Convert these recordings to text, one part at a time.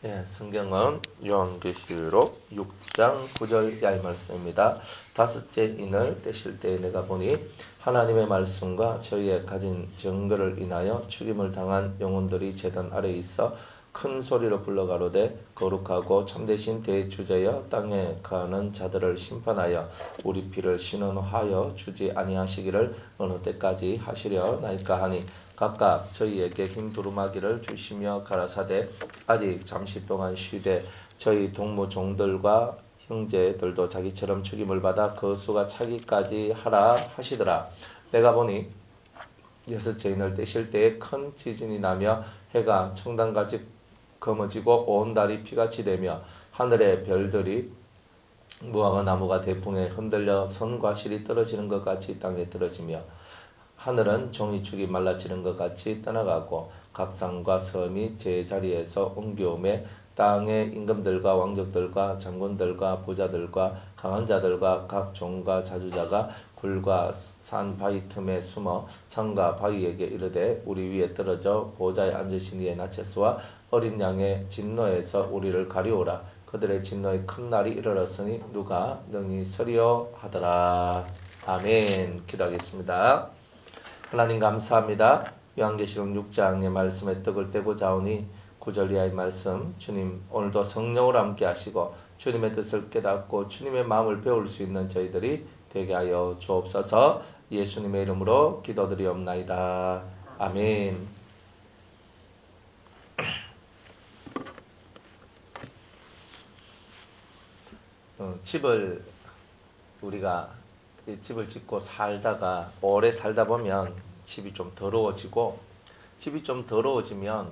예, 성경은 요한계시록 6장 9절 이하의 말씀입니다. 다섯째 인을 떼실 때에 내가 보니 하나님의 말씀과 저희의 가진 증거를 인하여 죽임을 당한 영혼들이 제단 아래에 있어 큰 소리로 불러가로되 거룩하고 참되신 대주제여 땅에 가는 자들을 심판하여 우리 피를 신원하여 주지 아니하시기를 어느 때까지 하시려 나이까 하니 각각 저희에게 흰 두루마기를 주시며 가라사대 아직 잠시 동안 쉬되 저희 동무 종들과 형제들도 자기처럼 죽임을 받아 그 수가 차기까지 하라 하시더라. 내가 보니 여섯째 인을 떼실 때에 큰 지진이 나며 해가 청단같이 검어지고 온 달이 피같이 되며 하늘의 별들이 무화과 나무가 대풍에 흔들려 선과 실이 떨어지는 것 같이 땅에 떨어지며 하늘은 종이축이 말라지는 것 같이 떠나가고 각 산과 섬이 제자리에서 옮겨오매 땅의 임금들과 왕족들과 장군들과 부자들과 강한 자들과 각 종과 자주자가 굴과 산 바위 틈에 숨어 산과 바위에게 이르되 우리 위에 떨어져 보좌에 앉으신 이의 나체스와 어린 양의 진노에서 우리를 가리오라. 그들의 진노의 큰 날이 이르렀으니 누가 능히 서리요 하더라. 아멘. 기도하겠습니다. 하나님 감사합니다. 요한계시록 6장의 말씀에 떡을 떼고 자오니 9절 이하의 말씀, 주님 오늘도 성령으로 함께 하시고 주님의 뜻을 깨닫고 주님의 마음을 배울 수 있는 저희들이 되게 하여 주옵소서. 예수님의 이름으로 기도드리옵나이다. 아멘. 우리가 집을 짓고 살다가 오래 살다 보면 집이 좀 더러워지고, 집이 좀 더러워지면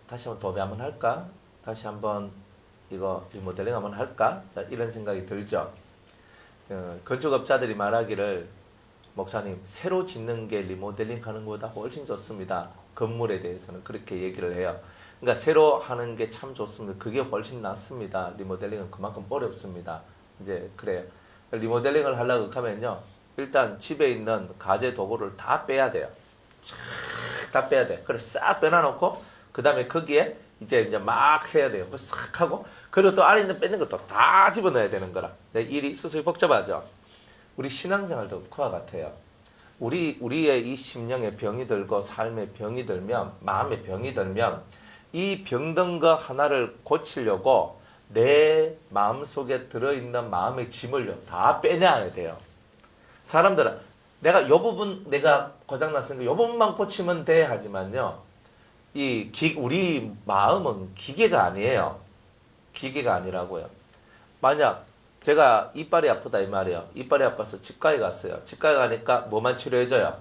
다시 한번 도배 한번 할까? 다시 한번 이거 리모델링 한번 할까? 자, 이런 생각이 들죠. 건축업자들이 말하기를 목사님 새로 짓는 게 리모델링 하는 것보다 훨씬 좋습니다. 건물에 대해서는 그렇게 얘기를 해요. 그러니까 새로 하는 게 참 좋습니다. 그게 훨씬 낫습니다. 리모델링은 그만큼 어렵습니다. 이제 그래요. 리모델링을 하려고 하면요, 일단 집에 있는 가재 도구를 다 빼야 돼요. 다 빼야 돼. 그래서 싹 빼놔놓고 그 다음에 거기에 이제 막 해야 돼요. 싹 하고 그리고 또 안에 있는 뺏는 것도 다 집어넣어야 되는 거라. 일이 수수히 복잡하죠. 우리 신앙생활도 그와 같아요. 우리의 이 심령에 병이 들고 삶에 병이 들면, 마음에 병이 들면 이 병든 거 하나를 고치려고 내 마음속에 들어있는 마음의 짐을 다 빼내야 돼요. 사람들은 내가 요 부분 내가 고장났으니까 요 부분만 고치면 돼 하지만요, 우리 마음은 기계가 아니에요. 기계가 아니라고요. 만약 제가 이빨이 아프다 이 말이에요. 이빨이 아파서 치과에 갔어요. 치과에 가니까 뭐만 치료해줘요?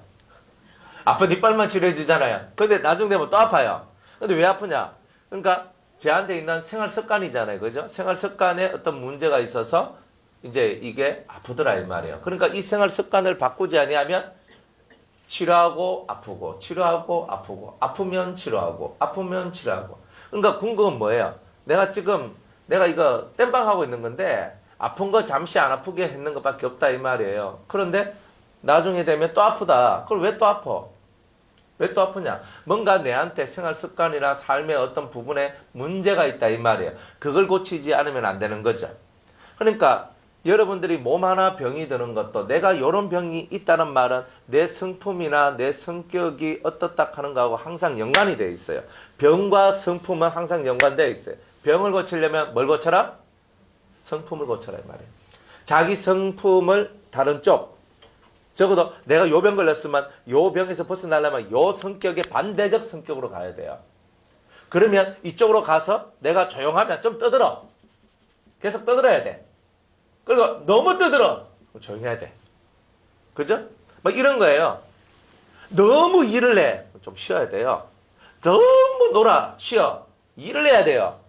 아픈 이빨만 치료해주잖아요. 근데 나중 되면 또 아파요. 근데 왜 아프냐? 그러니까 제한테 있는 생활 습관이잖아요. 그죠? 생활 습관에 어떤 문제가 있어서 이제 이게 아프더라 이 말이에요. 그러니까 이 생활 습관을 바꾸지 아니하면 치료하고 아프고, 치료하고 아프고, 아프면 치료하고, 아프면 치료하고. 그러니까 궁금한 뭐예요? 내가 이거 땜빵하고 있는 건데 아픈 거 잠시 안 아프게 했는 것밖에 없다 이 말이에요. 그런데 나중에 되면 또 아프다. 그걸 왜 또 아파? 왜 또 아프냐? 뭔가 내한테 생활 습관이나 삶의 어떤 부분에 문제가 있다 이 말이에요. 그걸 고치지 않으면 안 되는 거죠. 그러니까 여러분들이 몸 하나 병이 드는 것도 내가 이런 병이 있다는 말은 내 성품이나 내 성격이 어떻다 하는 거하고 항상 연관이 되어 있어요. 병과 성품은 항상 연관되어 있어요. 병을 고치려면 뭘 고쳐라? 성품을 고쳐라 이 말이에요. 자기 성품을 다른 쪽, 적어도 내가 요 병 걸렸으면 요 병에서 벗어나려면 요 성격의 반대적 성격으로 가야 돼요. 그러면 이쪽으로 가서 내가 조용하면 좀 떠들어. 계속 떠들어야 돼. 그리고 너무 떠들어. 조용해야 돼. 그죠? 막 이런 거예요. 너무 일을 해. 좀 쉬어야 돼요. 너무 놀아. 쉬어. 일을 해야 돼요.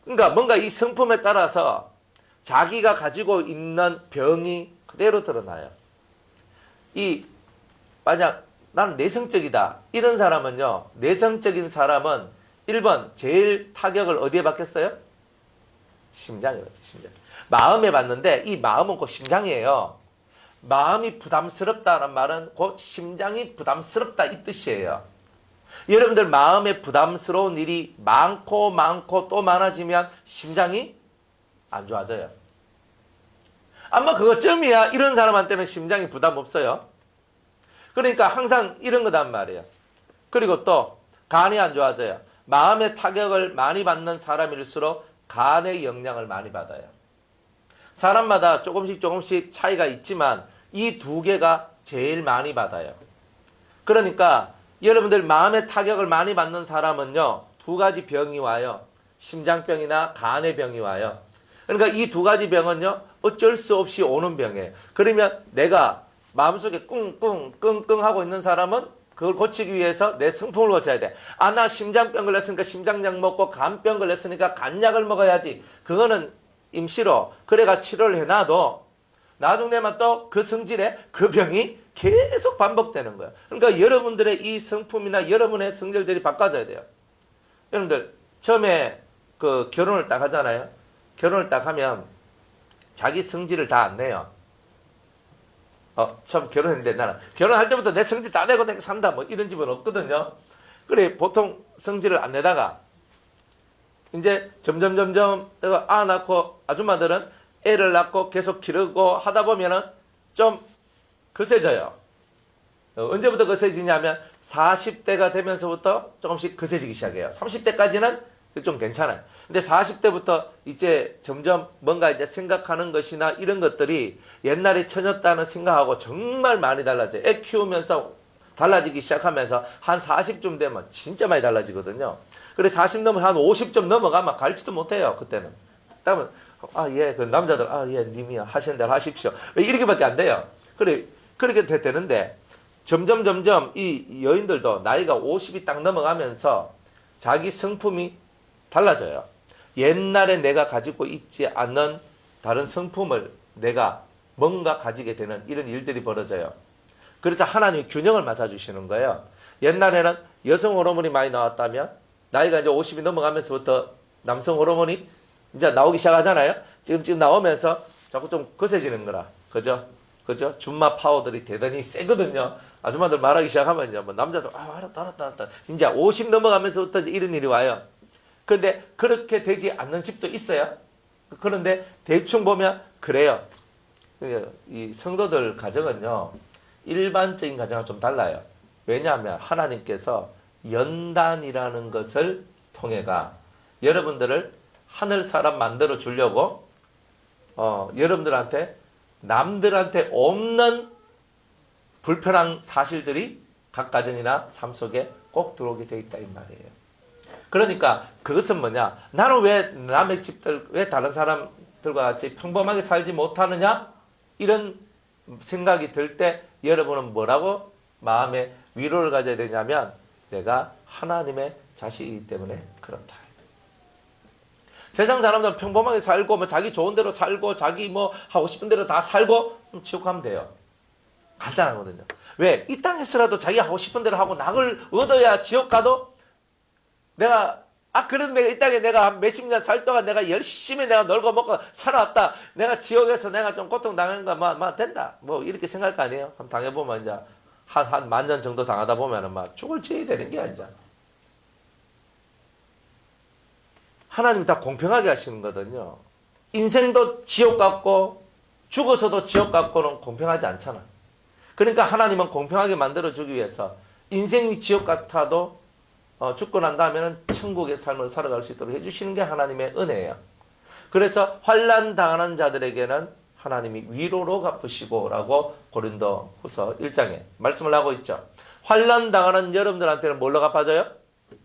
그러니까 뭔가 이 성품에 따라서 자기가 가지고 있는 병이 그대로 드러나요. 만약 나는 내성적이다 이런 사람은요, 내성적인 사람은 1번 제일 타격을 어디에 받겠어요? 심장에 받죠. 심장. 마음에 받는데 이 마음은 곧 심장이에요. 마음이 부담스럽다는 말은 곧 심장이 부담스럽다 이 뜻이에요. 여러분들 마음에 부담스러운 일이 많고 또 많아지면 심장이 안 좋아져요. 아마 그것쯤이야 이런 사람한테는 심장이 부담 없어요. 그러니까 항상 이런 거단 말이에요. 그리고 또 간이 안 좋아져요. 마음의 타격을 많이 받는 사람일수록 간의 영향을 많이 받아요. 사람마다 조금씩 차이가 있지만 이 두 개가 제일 많이 받아요. 그러니까 여러분들 마음의 타격을 많이 받는 사람은요, 두 가지 병이 와요. 심장병이나 간의 병이 와요. 그러니까 이 두 가지 병은요, 어쩔 수 없이 오는 병이에요. 그러면 내가 마음속에 끙끙 하고 있는 사람은 그걸 고치기 위해서 내 성품을 고쳐야 돼. 아, 나 심장병 걸렸으니까 심장약 먹고 간병 걸렸으니까 간약을 먹어야지. 그거는 임시로 그래가 치료를 해놔도 나중 되면 또 그 성질에 그 병이 계속 반복되는 거예요. 그러니까 여러분들의 이 성품이나 여러분의 성질들이 바꿔져야 돼요. 여러분들 처음에 그 결혼을 딱 하잖아요. 결혼을 딱 하면 자기 성질을 다 안 내요. 처음 결혼했는데 나는 결혼할 때부터 내 성질 다 내고 내가 산다 뭐 이런 집은 없거든요. 그래 보통 성질을 안 내다가 이제 점점 내가 아 낳고 아줌마들은 애를 낳고 계속 기르고 하다 보면은 좀 거세져요. 언제부터 거세지냐면 40대가 되면서부터 조금씩 거세지기 시작해요. 30대까지는 좀 괜찮아요. 근데 40대부터 이제 점점 뭔가 이제 생각하는 것이나 이런 것들이 옛날에 처졌다는 생각하고 정말 많이 달라져요. 애 키우면서 달라지기 시작하면서 한 40쯤 되면 진짜 많이 달라지거든요. 그래 40 넘으면 한 50점 넘어가면 갈지도 못해요. 그때는. 그러면 그 남자들 님이 하시는 대로 하십시오. 왜 이렇게밖에 안 돼요. 그래 그렇게 되는데 점점 이 여인들도 나이가 50이 딱 넘어가면서 자기 성품이 달라져요. 옛날에 내가 가지고 있지 않는 다른 성품을 내가 뭔가 가지게 되는 이런 일들이 벌어져요. 그래서 하나님이 균형을 맞춰주시는 거예요. 옛날에는 여성 호르몬이 많이 나왔다면 나이가 이제 50이 넘어가면서부터 남성 호르몬이 이제 나오기 시작하잖아요. 지금 나오면서 자꾸 좀 거세지는 거라. 그죠? 준마 파워들이 대단히 세거든요. 아줌마들 말하기 시작하면 이제 뭐 남자들 알았다. 이제 50 넘어가면서부터 이런 일이 와요. 그런데 그렇게 되지 않는 집도 있어요. 그런데 대충 보면 그래요. 이 성도들 가정은요. 일반적인 가정과 좀 달라요. 왜냐하면 하나님께서 연단이라는 것을 통해가 여러분들을 하늘 사람 만들어 주려고 여러분들한테 남들한테 없는 불편한 사실들이 각 가정이나 삶 속에 꼭 들어오게 돼 있다 이 말이에요. 그러니까 그것은 뭐냐? 나는 왜 남의 집들, 왜 다른 사람들과 같이 평범하게 살지 못하느냐? 이런 생각이 들 때 여러분은 뭐라고 마음에 위로를 가져야 되냐면 내가 하나님의 자식이기 때문에 그렇다. 세상 사람들은 평범하게 살고 뭐 자기 좋은 대로 살고 자기 뭐 하고 싶은 대로 다 살고 지옥 가면 돼요. 간단하거든요. 왜? 이 땅에서라도 자기 하고 싶은 대로 하고 낙을 얻어야 지옥 가도 내가 그래도 내가 이 땅에 내가 한 몇십 년 살 동안 내가 열심히 내가 놀고 먹고 살아왔다. 내가 지옥에서 내가 좀 고통당한 거 된다. 뭐 이렇게 생각할 거 아니에요? 한번 당해보면 이제 한 만 년 정도 당하다 보면은 막 죽을 지어야 되는 게 아니잖아. 하나님이 다 공평하게 하시는 거거든요. 인생도 지옥 같고 죽어서도 지옥 같고는 공평하지 않잖아. 그러니까 하나님은 공평하게 만들어주기 위해서 인생이 지옥 같아도 죽고 난 다음에는 천국의 삶을 살아갈 수 있도록 해주시는 게 하나님의 은혜예요. 그래서 환난 당하는 자들에게는 하나님이 위로로 갚으시고 라고 고린도 후서 1장에 말씀을 하고 있죠. 환난 당하는 여러분들한테는 뭘로 갚아줘요?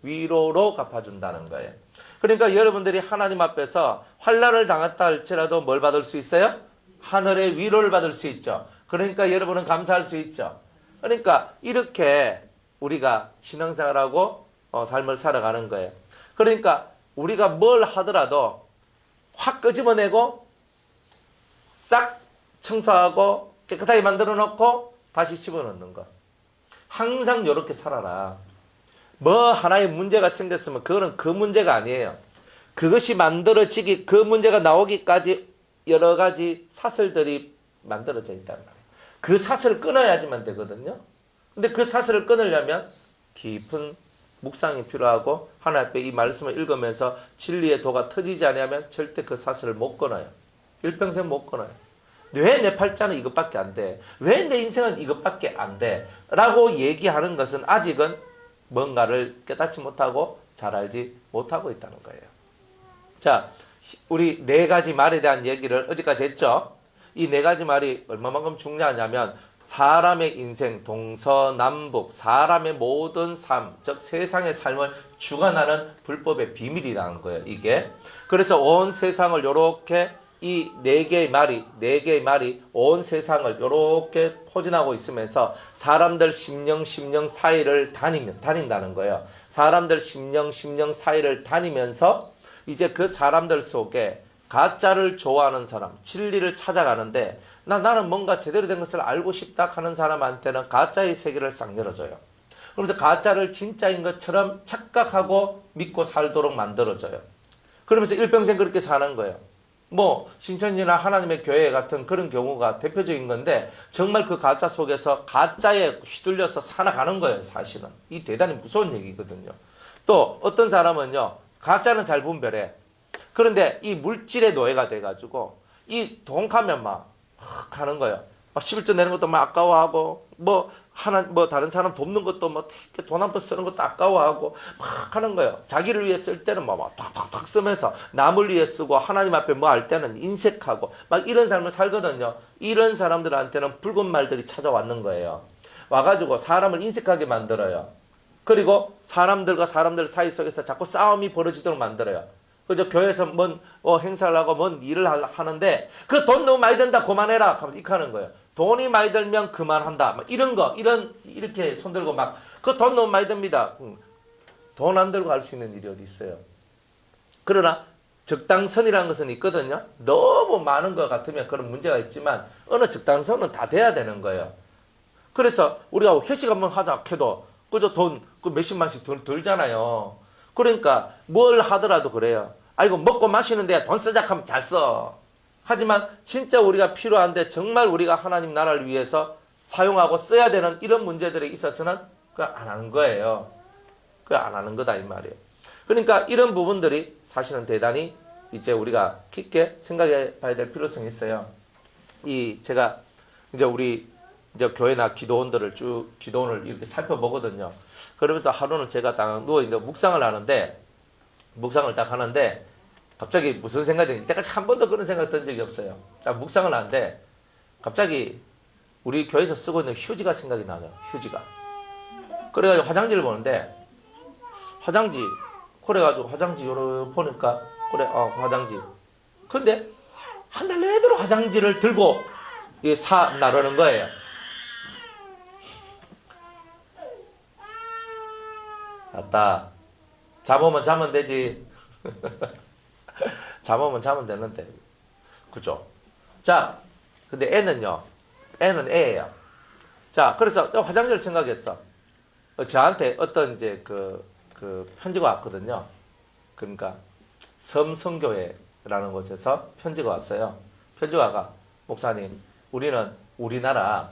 위로로 갚아준다는 거예요. 그러니까 여러분들이 하나님 앞에서 환난을 당했다 할지라도 뭘 받을 수 있어요? 하늘의 위로를 받을 수 있죠. 그러니까 여러분은 감사할 수 있죠. 그러니까 이렇게 우리가 신앙생활하고 삶을 살아가는 거예요. 그러니까 우리가 뭘 하더라도 확 끄집어내고 싹 청소하고 깨끗하게 만들어 놓고 다시 집어넣는 거. 항상 이렇게 살아라. 뭐 하나의 문제가 생겼으면 그거는 그 문제가 아니에요. 그것이 만들어지기, 그 문제가 나오기까지 여러 가지 사슬들이 만들어져 있단 말이에요. 그 사슬을 끊어야지만 되거든요. 근데 그 사슬을 끊으려면 깊은 묵상이 필요하고 하나님 앞에 이 말씀을 읽으면서 진리의 도가 터지지 않으면 절대 그 사슬을 못 끊어요. 일평생 못 끊어요. 왜 내 팔자는 이것밖에 안 돼? 왜 내 인생은 이것밖에 안 돼? 라고 얘기하는 것은 아직은 뭔가를 깨닫지 못하고 잘 알지 못하고 있다는 거예요. 자, 우리 네 가지 말에 대한 얘기를 어제까지 했죠. 이 네 가지 말이 얼마만큼 중요하냐면 사람의 인생 동서남북 사람의 모든 삶, 즉 세상의 삶을 주관하는 불법의 비밀이라는 거예요. 이게 그래서 온 세상을 요렇게 이 네 개의 말이 온 세상을 요렇게 포진하고 있으면서 사람들 심령 사이를 다닌다는 거예요. 사람들 심령 사이를 다니면서 이제 그 사람들 속에 가짜를 좋아하는 사람, 진리를 찾아가는데 나는 뭔가 제대로 된 것을 알고 싶다 하는 사람한테는 가짜의 세계를 싹 열어줘요. 그러면서 가짜를 진짜인 것처럼 착각하고 믿고 살도록 만들어줘요. 그러면서 일평생 그렇게 사는 거예요. 뭐 신천지나 하나님의 교회 같은 그런 경우가 대표적인 건데 정말 그 가짜 속에서 가짜에 휘둘려서 살아가는 거예요. 사실은 이 대단히 무서운 얘기거든요. 또 어떤 사람은요 가짜는 잘 분별해. 그런데 이 물질의 노예가 돼가지고 이 돈 가면 막 하는 거예요. 막 11조 내는 것도 막 아까워하고 뭐 다른 사람 돕는 것도 뭐 돈 한 번 쓰는 것도 아까워하고 막 하는 거예요. 자기를 위해 쓸 때는 막 탁탁탁 쓰면서 남을 위해 쓰고 하나님 앞에 뭐 할 때는 인색하고 막 이런 삶을 살거든요. 이런 사람들한테는 붉은 말들이 찾아왔는 거예요. 와가지고 사람을 인색하게 만들어요. 그리고 사람들과 사람들 사이 속에서 자꾸 싸움이 벌어지도록 만들어요. 그저 교회에서 뭔 행사를 하고 뭔 일을 하는데 그 돈 너무 많이 든다 그만해라 하면서 이렇게 하는 거예요. 돈이 많이 들면 그만한다. 막 이렇게 손들고 막 그 돈 너무 많이 듭니다. 돈 안 들고 할 수 있는 일이 어디 있어요. 그러나 적당선이라는 것은 있거든요. 너무 많은 것 같으면 그런 문제가 있지만 어느 적당선은 다 돼야 되는 거예요. 그래서 우리가 회식 한번 하자 해도 그저 돈 몇십만씩 들잖아요. 그러니까 뭘 하더라도 그래요. 아이고 먹고 마시는데 돈 쓰자 하면 잘 써. 하지만 진짜 우리가 필요한데 정말 우리가 하나님 나라를 위해서 사용하고 써야 되는 이런 문제들에 있어서는 그거 안 하는 거예요. 그거 안 하는 거다 이 말이에요. 그러니까 이런 부분들이 사실은 대단히 이제 우리가 깊게 생각해 봐야 될 필요성이 있어요. 제가 이제 우리 교회나 기도원들을 쭉 기도원을 이렇게 살펴보거든요. 그러면서 하루는 제가 딱 누워 있는데 묵상을 딱 하는데 갑자기 무슨 생각이 드는지 이때까지 한 번도 그런 생각 든 적이 없어요. 딱 묵상을 하는데 갑자기 우리 교회에서 쓰고 있는 휴지가 생각이 나요. 휴지가. 그래가지고 화장지를 보는데 그래가지고 화장지 요러 보니까 화장지. 근데 한 달 내도록 화장지를 들고 나르는 거예요. 아따, 잠오면 자면 되지. 잠오면 자면 되는데. 그죠? 자, 근데 애는 애예요. 자, 그래서 화장지를 생각했어. 저한테 어떤 그 편지가 왔거든요. 그러니까 섬성교회라는 곳에서 편지가 왔어요. 편지가 와가 목사님, 우리는 우리나라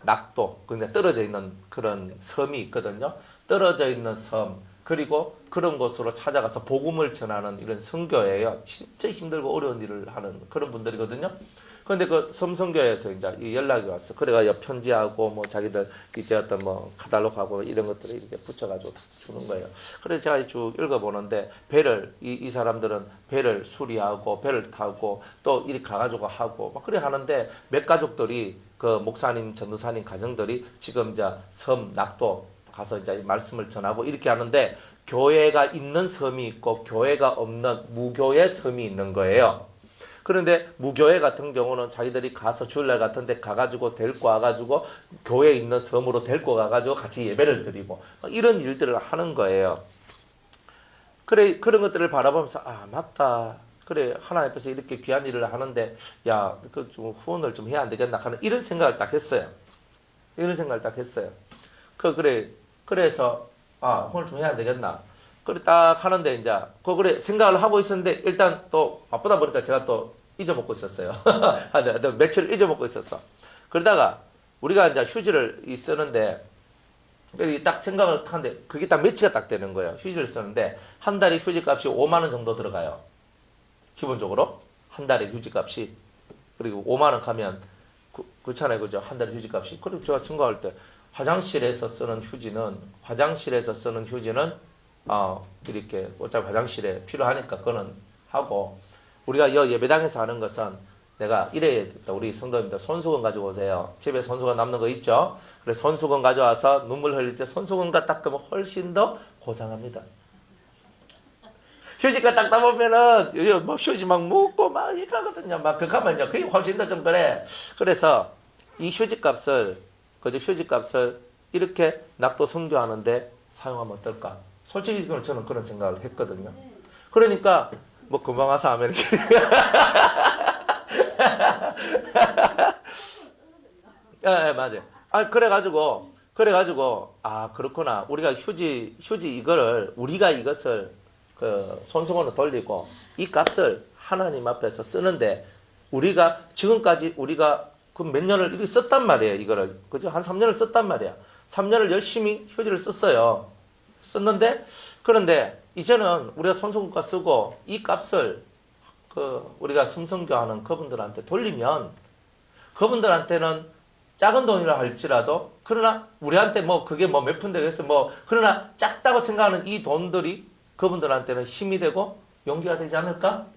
낙도, 그러니까 떨어져 있는 그런 섬이 있거든요. 떨어져 있는 섬, 그리고 그런 곳으로 찾아가서 복음을 전하는 이런 선교예요. 진짜 힘들고 어려운 일을 하는 그런 분들이거든요. 그런데 그 섬선교회에서 이제 연락이 왔어. 그래가 편지하고 뭐 자기들 이제 어떤 뭐 카탈로그하고 이런 것들을 이렇게 붙여가지고 다 주는 거예요. 그래서 제가 쭉 읽어보는데 이 사람들은 배를 수리하고 배를 타고 또 이렇게 가가지고 하고 막 그래 하는데 몇 가족들이 그 목사님, 전도사님 가정들이 지금 이제 섬 낙도 가서 이제 말씀을 전하고 이렇게 하는데 교회가 있는 섬이 있고 교회가 없는 무교회 섬이 있는 거예요. 그런데 무교회 같은 경우는 자기들이 가서 주일날 같은 데 가가지고 데리고 와가지고 교회에 있는 섬으로 데리고 가가지고 같이 예배를 드리고 이런 일들을 하는 거예요. 그래, 그런 것들을 바라보면서 맞다. 그래, 하나님 앞에서 이렇게 귀한 일을 하는데 좀 후원을 좀 해야 안 되겠나 하는 이런 생각을 딱 했어요. 그래서 후원을 좀 해야 안 되겠나. 그래 딱 하는데 이제 그래 생각을 하고 있었는데 일단 또 바쁘다 보니까 제가 또 잊어먹고 있었어요. 며칠 잊어먹고 있었어. 그러다가 우리가 이제 휴지를 쓰는데 딱 생각을 하는데 그게 딱 매치가 딱 되는 거예요. 휴지를 쓰는데 한 달에 휴지값이 5만 원 정도 들어가요. 기본적으로 한 달에 휴지값이. 그리고 5만 원 가면 그렇잖아요, 그죠? 한 달에 휴지값이. 그리고 제가 생각할 때 화장실에서 쓰는 휴지는 이렇게 어차피 화장실에 필요하니까 그거는 하고, 우리가 예배당에서 하는 것은 내가 이래야겠다. 우리 성도님들 손수건 가지고 오세요. 집에 손수건 남는 거 있죠? 그래서 손수건 가져와서 눈물 흘릴 때 손수건과 닦으면 훨씬 더 고상합니다. 휴지가 닦다 보면은 뭐 휴지 막 묻고 막 이렇게 하거든요. 막 그하면요 그게 훨씬 더 좀 그래. 그래서 이 휴지값을 이렇게 낙도 선교하는데 사용하면 어떨까? 솔직히 저는 그런 생각을 했거든요. 그러니까 뭐 금방 와서 하면 예, 맞아요. 그래가지고 그렇구나. 우리가 우리가 이것을 그 손수건으로 돌리고 이 값을 하나님 앞에서 쓰는데, 우리가 지금까지 우리가 그 몇 년을 이렇게 썼단 말이에요. 이거를 그죠? 한 3년을 썼단 말이야. 3년을 열심히 휴지를 그런데 이제는 우리가 손수건과 쓰고 이 값을 우리가 성성교하는 그분들한테 돌리면, 그분들한테는 작은 돈이라 할지라도, 그러나 우리한테 그게 몇 푼 되겠어 그러나 작다고 생각하는 이 돈들이 그분들한테는 힘이 되고 용기가 되지 않을까?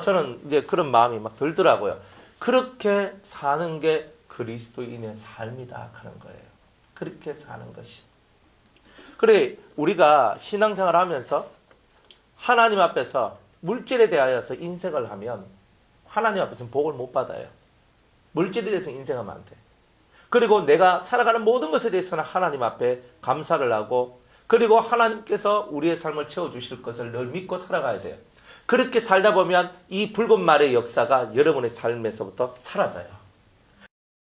저는 이제 그런 마음이 막 들더라고요. 그렇게 사는 게 그리스도인의 삶이다 하는 거예요. 그렇게 사는 것이. 그래, 우리가 신앙생활을 하면서 하나님 앞에서 물질에 대하여서 인색을 하면 하나님 앞에서는 복을 못 받아요. 물질에 대해서 인색하면 안 돼. 그리고 내가 살아가는 모든 것에 대해서는 하나님 앞에 감사를 하고, 그리고 하나님께서 우리의 삶을 채워주실 것을 늘 믿고 살아가야 돼요. 그렇게 살다 보면 이 붉은 말의 역사가 여러분의 삶에서부터 사라져요.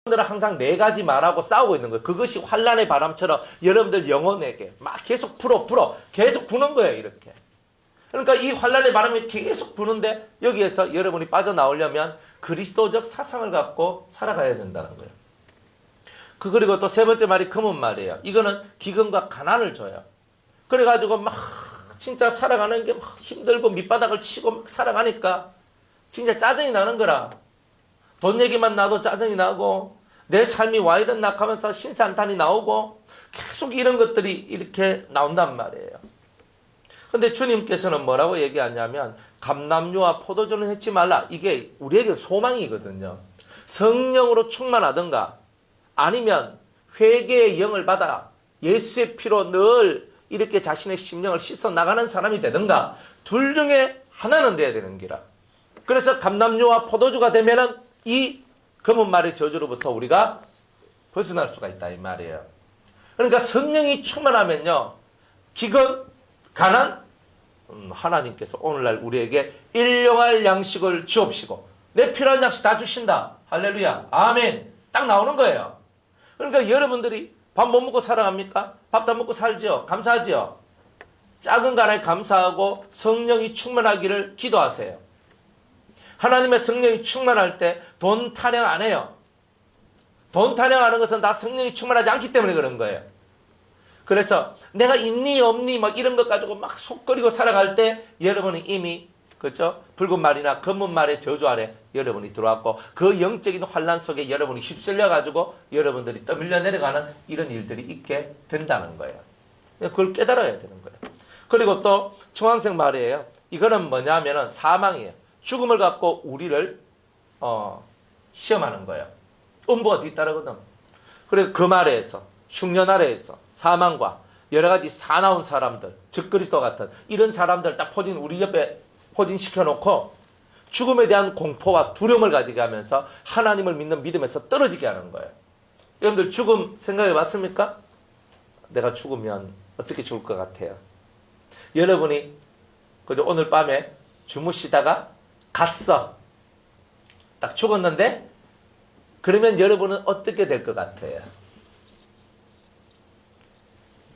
여러분들은 항상 네 가지 말하고 싸우고 있는 거예요. 그것이 환란의 바람처럼 여러분들 영혼에게 막 계속 계속 부는 거예요. 이렇게. 그러니까 이 환란의 바람이 계속 부는데, 여기에서 여러분이 빠져나오려면 그리스도적 사상을 갖고 살아가야 된다는 거예요. 그리고 또 세 번째 말이 금은 말이에요. 이거는 기근과 가난을 줘요. 그래가지고 막 진짜 살아가는 게 막 힘들고 밑바닥을 치고 막 살아가니까 진짜 짜증이 나는 거라. 돈 얘기만 나도 짜증이 나고, 내 삶이 와 이랬나 하면서 신세한탄이 나오고, 계속 이런 것들이 이렇게 나온단 말이에요. 근데 주님께서는 뭐라고 얘기하냐면, 감람류와 포도주는 해치 말라. 이게 우리에게 소망이거든요. 성령으로 충만하든가, 아니면 회개의 영을 받아 예수의 피로 늘 이렇게 자신의 심령을 씻어 나가는 사람이 되든가, 둘 중에 하나는 돼야 되는 기라. 그래서 감람류와 포도주가 되면은 이 검은 말의 저주로부터 우리가 벗어날 수가 있다 이 말이에요. 그러니까 성령이 충만하면요, 기근, 가난, 하나님께서 오늘날 우리에게 일용할 양식을 주옵시고 내 필요한 양식 다 주신다. 할렐루야, 아멘. 딱 나오는 거예요. 그러니까 여러분들이 밥 못 먹고 살아갑니까? 밥도 안 먹고 살죠? 감사하지요? 작은 거 하나에 감사하고 성령이 충만하기를 기도하세요. 하나님의 성령이 충만할 때 돈 타령 안 해요. 돈 타령하는 것은 다 성령이 충만하지 않기 때문에 그런 거예요. 그래서 내가 있니 없니 막 이런 것 가지고 막 속거리고 살아갈 때 여러분이 이미 그렇죠? 붉은 말이나 검은 말의 저주 아래 여러분이 들어왔고, 그 영적인 환란 속에 여러분이 휩쓸려 가지고 여러분들이 떠밀려 내려가는 이런 일들이 있게 된다는 거예요. 그걸 깨달아야 되는 거예요. 그리고 또 청황색 말이에요. 이거는 뭐냐면은 사망이에요. 죽음을 갖고 우리를 시험하는 거예요. 음부가 뒤따르거든. 그래서 그 말에서 흉년 아래에서 사망과 여러 가지 사나운 사람들, 적그리스도 같은 이런 사람들 딱 우리 옆에 포진시켜 놓고 죽음에 대한 공포와 두려움을 가지게 하면서 하나님을 믿는 믿음에서 떨어지게 하는 거예요. 여러분들 죽음 생각해 봤습니까? 내가 죽으면 어떻게 죽을 것 같아요? 여러분이 그저 오늘 밤에 주무시다가 갔어. 딱 죽었는데 그러면 여러분은 어떻게 될 것 같아요?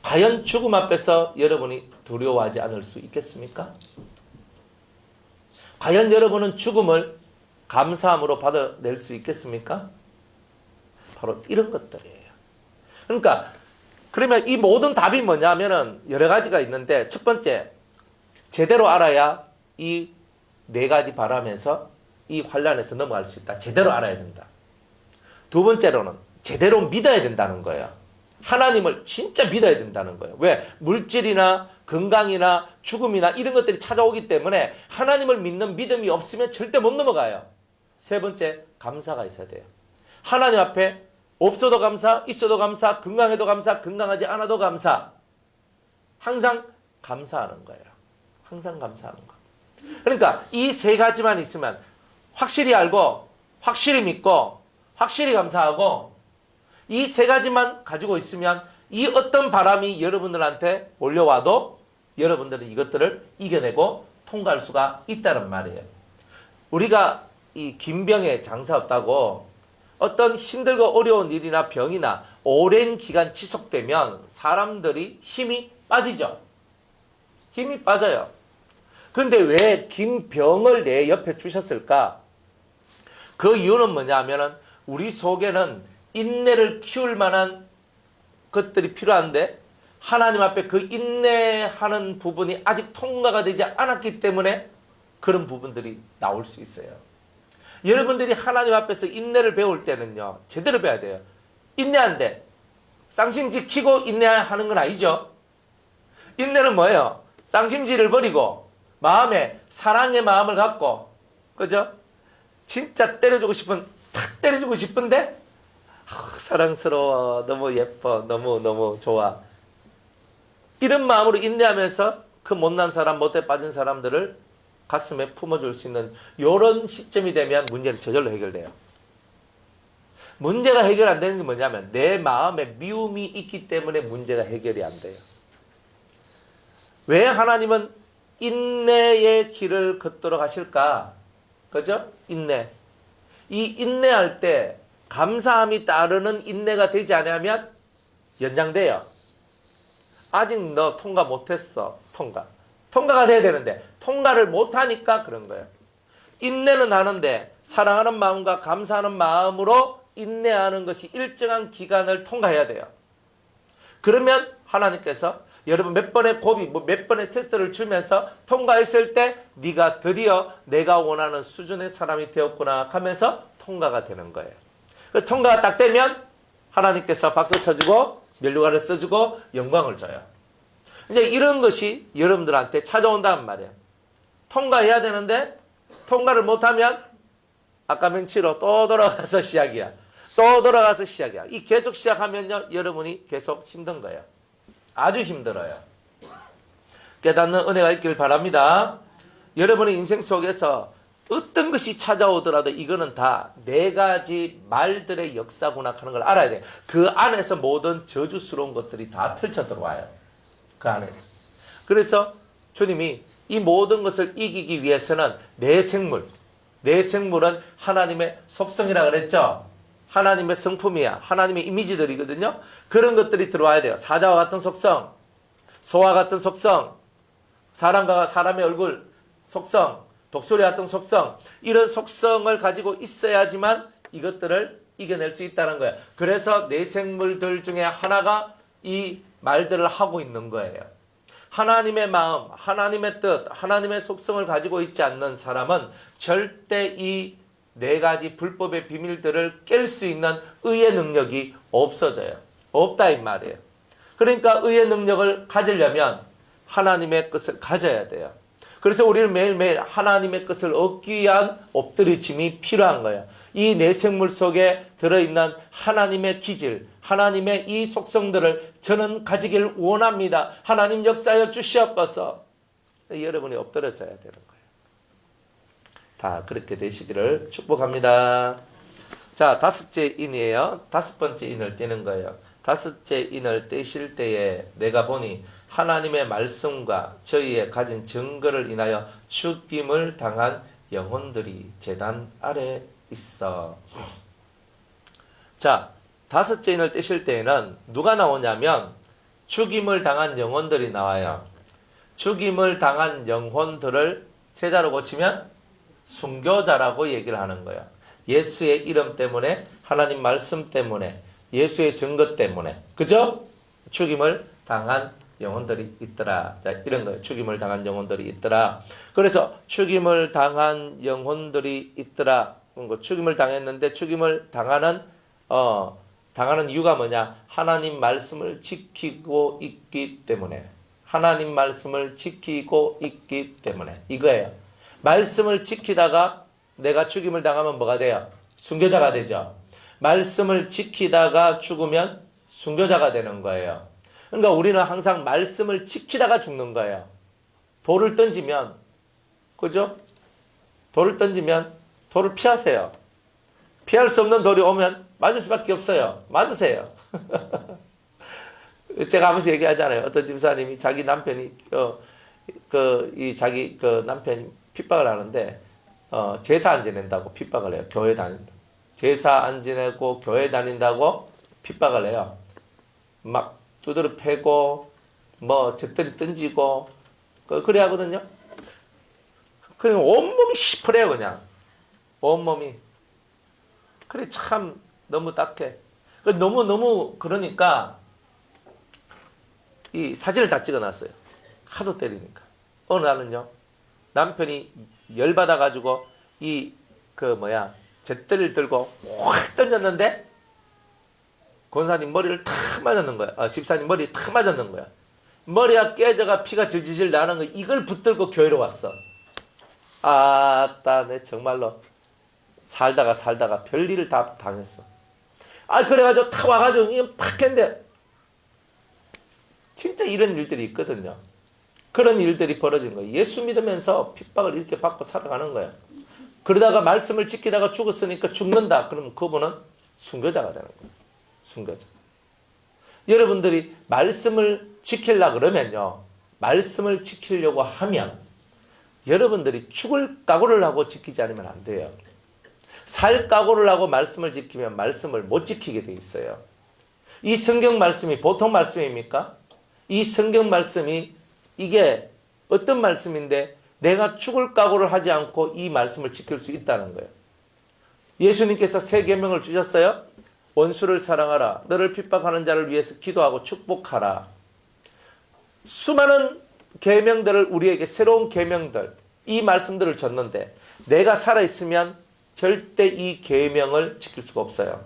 과연 죽음 앞에서 여러분이 두려워하지 않을 수 있겠습니까? 과연 여러분은 죽음을 감사함으로 받아낼 수 있겠습니까? 바로 이런 것들이에요. 그러니까 그러면 이 모든 답이 뭐냐면은 여러 가지가 있는데, 첫 번째, 제대로 알아야 이 네 가지 바람에서 이 환란에서 넘어갈 수 있다. 제대로 알아야 된다. 두 번째로는 제대로 믿어야 된다는 거예요. 하나님을 진짜 믿어야 된다는 거예요. 왜? 물질이나 건강이나 죽음이나 이런 것들이 찾아오기 때문에 하나님을 믿는 믿음이 없으면 절대 못 넘어가요. 세 번째, 감사가 있어야 돼요. 하나님 앞에 없어도 감사, 있어도 감사, 건강해도 감사, 건강하지 않아도 감사. 항상 감사하는 거예요. 항상 감사하는 거. 그러니까 이 세 가지만 있으면 확실히 알고, 확실히 믿고, 확실히 감사하고, 이 세 가지만 가지고 있으면 이 어떤 바람이 여러분들한테 올려와도 여러분들은 이것들을 이겨내고 통과할 수가 있다는 말이에요. 우리가 이 김병에 장사 없다고 어떤 힘들고 어려운 일이나 병이나 오랜 기간 지속되면 사람들이 힘이 빠지죠. 힘이 빠져요. 근데 왜 김병을 내 옆에 주셨을까? 그 이유는 뭐냐면은 우리 속에는 인내를 키울 만한 것들이 필요한데 하나님 앞에 그 인내하는 부분이 아직 통과가 되지 않았기 때문에 그런 부분들이 나올 수 있어요. 여러분들이 하나님 앞에서 인내를 배울 때는요, 제대로 배워야 돼요. 인내한데 쌍심지 키고 인내하는 건 아니죠. 인내는 뭐예요? 쌍심지를 버리고 마음에 사랑의 마음을 갖고, 그죠? 진짜 때려주고 싶은, 탁 때려주고 싶은데 사랑스러워, 너무 예뻐, 너무 좋아. 이런 마음으로 인내하면서 그 못난 사람, 못돼 빠진 사람들을 가슴에 품어줄 수 있는 이런 시점이 되면 문제는 저절로 해결돼요. 문제가 해결 안 되는 게 뭐냐면 내 마음에 미움이 있기 때문에 문제가 해결이 안 돼요. 왜 하나님은 인내의 길을 걷도록 하실까? 그죠? 인내. 이 인내할 때 감사함이 따르는 인내가 되지 않으면 연장돼요. 아직 너 통과 못했어. 통과가 돼야 되는데 통과를 못하니까 그런 거예요. 인내는 하는데 사랑하는 마음과 감사하는 마음으로 인내하는 것이 일정한 기간을 통과해야 돼요. 그러면 하나님께서 여러분 몇 번의 고비, 몇 번의 테스트를 주면서 통과했을 때 네가 드디어 내가 원하는 수준의 사람이 되었구나 하면서 통과가 되는 거예요. 통과가 딱 되면 하나님께서 박수 쳐주고 면류관을 써주고 영광을 줘요. 이제 이런 것이 여러분들한테 찾아온다는 말이에요. 통과해야 되는데 통과를 못하면 아까 멘치로 또 돌아가서 시작이야. 이 계속 시작하면요 여러분이 계속 힘든 거예요. 아주 힘들어요. 깨닫는 은혜가 있길 바랍니다. 여러분의 인생 속에서 어떤 것이 찾아오더라도 이거는 다 네 가지 말들의 역사구나 하는 걸 알아야 돼요. 그 안에서 모든 저주스러운 것들이 다 펼쳐 들어와요. 그 안에서. 그래서 주님이 이 모든 것을 이기기 위해서는 내 생물은 하나님의 속성이라 그랬죠. 하나님의 성품이야. 하나님의 이미지들이거든요. 그런 것들이 들어와야 돼요. 사자와 같은 속성, 소와 같은 속성, 사람과 사람의 얼굴 속성, 독수리 같은 속성, 이런 속성을 가지고 있어야지만 이것들을 이겨낼 수 있다는 거예요. 그래서 내 생물들 중에 하나가 이 말들을 하고 있는 거예요. 하나님의 마음, 하나님의 뜻, 하나님의 속성을 가지고 있지 않는 사람은 절대 이 네 가지 불법의 비밀들을 깰 수 있는 의의 능력이 없어져요. 없다 이 말이에요. 그러니까 의의 능력을 가지려면 하나님의 것을 가져야 돼요. 그래서 우리는 매일매일 하나님의 것을 얻기 위한 엎드리침이 필요한 거예요. 이 내 생물 속에 들어있는 하나님의 기질, 하나님의 이 속성들을 저는 가지길 원합니다. 하나님 역사하여 주시옵소서. 여러분이 엎드려져야 되는 거예요. 다 그렇게 되시기를 축복합니다. 자, 다섯째 인이에요. 다섯 번째 인을 떼는 거예요. 다섯째 인을 떼실 때에 내가 보니 하나님의 말씀과 저희의 가진 증거를 인하여 죽임을 당한 영혼들이 제단 아래 있어. 자, 다섯째 인을 떼실 때에는 누가 나오냐면 죽임을 당한 영혼들이 나와요. 죽임을 당한 영혼들을 세자로 고치면 순교자라고 얘기를 하는 거예요. 예수의 이름 때문에, 하나님 말씀 때문에, 예수의 증거 때문에. 그죠? 죽임을 당한 영혼들이 있더라. 자, 이런 거예요. 죽임을 당한 영혼들이 있더라. 그래서 죽임을 당한 영혼들이 있더라. 죽임을 당했는데 죽임을 당하는 이유가 뭐냐? 하나님 말씀을 지키고 있기 때문에. 하나님 말씀을 지키고 있기 때문에. 이거예요. 말씀을 지키다가 내가 죽임을 당하면 뭐가 돼요? 순교자가 되죠. 말씀을 지키다가 죽으면 순교자가 되는 거예요. 그러니까 우리는 항상 말씀을 지키다가 죽는 거예요. 돌을 던지면, 그죠? 돌을 던지면 돌을 피하세요. 피할 수 없는 돌이 오면 맞을 수밖에 없어요. 맞으세요. 제가 한 번씩 얘기하잖아요. 어떤 집사님이 자기 남편이 자기 남편이 핍박을 하는데 제사 안 지낸다고 핍박을 해요. 교회 다닌다. 제사 안 지내고 교회 다닌다고 핍박을 해요. 막 두드려 패고 뭐 젖들이 던지고 그래 하거든요. 그냥 온몸이 시퍼래요. 그냥 온몸이. 그래 참 너무 딱해. 너무 그러니까 이 사진을 다 찍어놨어요. 하도 때리니까. 어느 날은요 남편이 열받아가지고 잿대를 들고 확 던졌는데 권사님 머리를 탁 맞았는 거야. 집사님 머리 탁 맞았는 거야. 머리가 깨져가 피가 질질질 나는 거 이걸 붙들고 교회로 왔어. 아따 내 정말로 살다가 별일을 다 당했어. 그래가지고 탁 와가지고 이거 팍 했는데 진짜 이런 일들이 있거든요. 그런 일들이 벌어진 거예요. 예수 믿으면서 핍박을 이렇게 받고 살아가는 거예요. 그러다가 말씀을 지키다가 죽었으니까 죽는다. 그러면 그분은 순교자가 되는 거예요. 순교자. 여러분들이 말씀을 지키려고 그러면요. 말씀을 지키려고 하면 여러분들이 죽을 각오를 하고 지키지 않으면 안 돼요. 살 각오를 하고 말씀을 지키면 말씀을 못 지키게 돼 있어요. 이 성경 말씀이 보통 말씀입니까? 이 성경 말씀이 이게 어떤 말씀인데 내가 죽을 각오를 하지 않고 이 말씀을 지킬 수 있다는 거예요. 예수님께서 세 계명을 주셨어요. 원수를 사랑하라. 너를 핍박하는 자를 위해서 기도하고 축복하라. 수많은 계명들을 우리에게 새로운 계명들 이 말씀들을 줬는데 내가 살아있으면 절대 이 계명을 지킬 수가 없어요.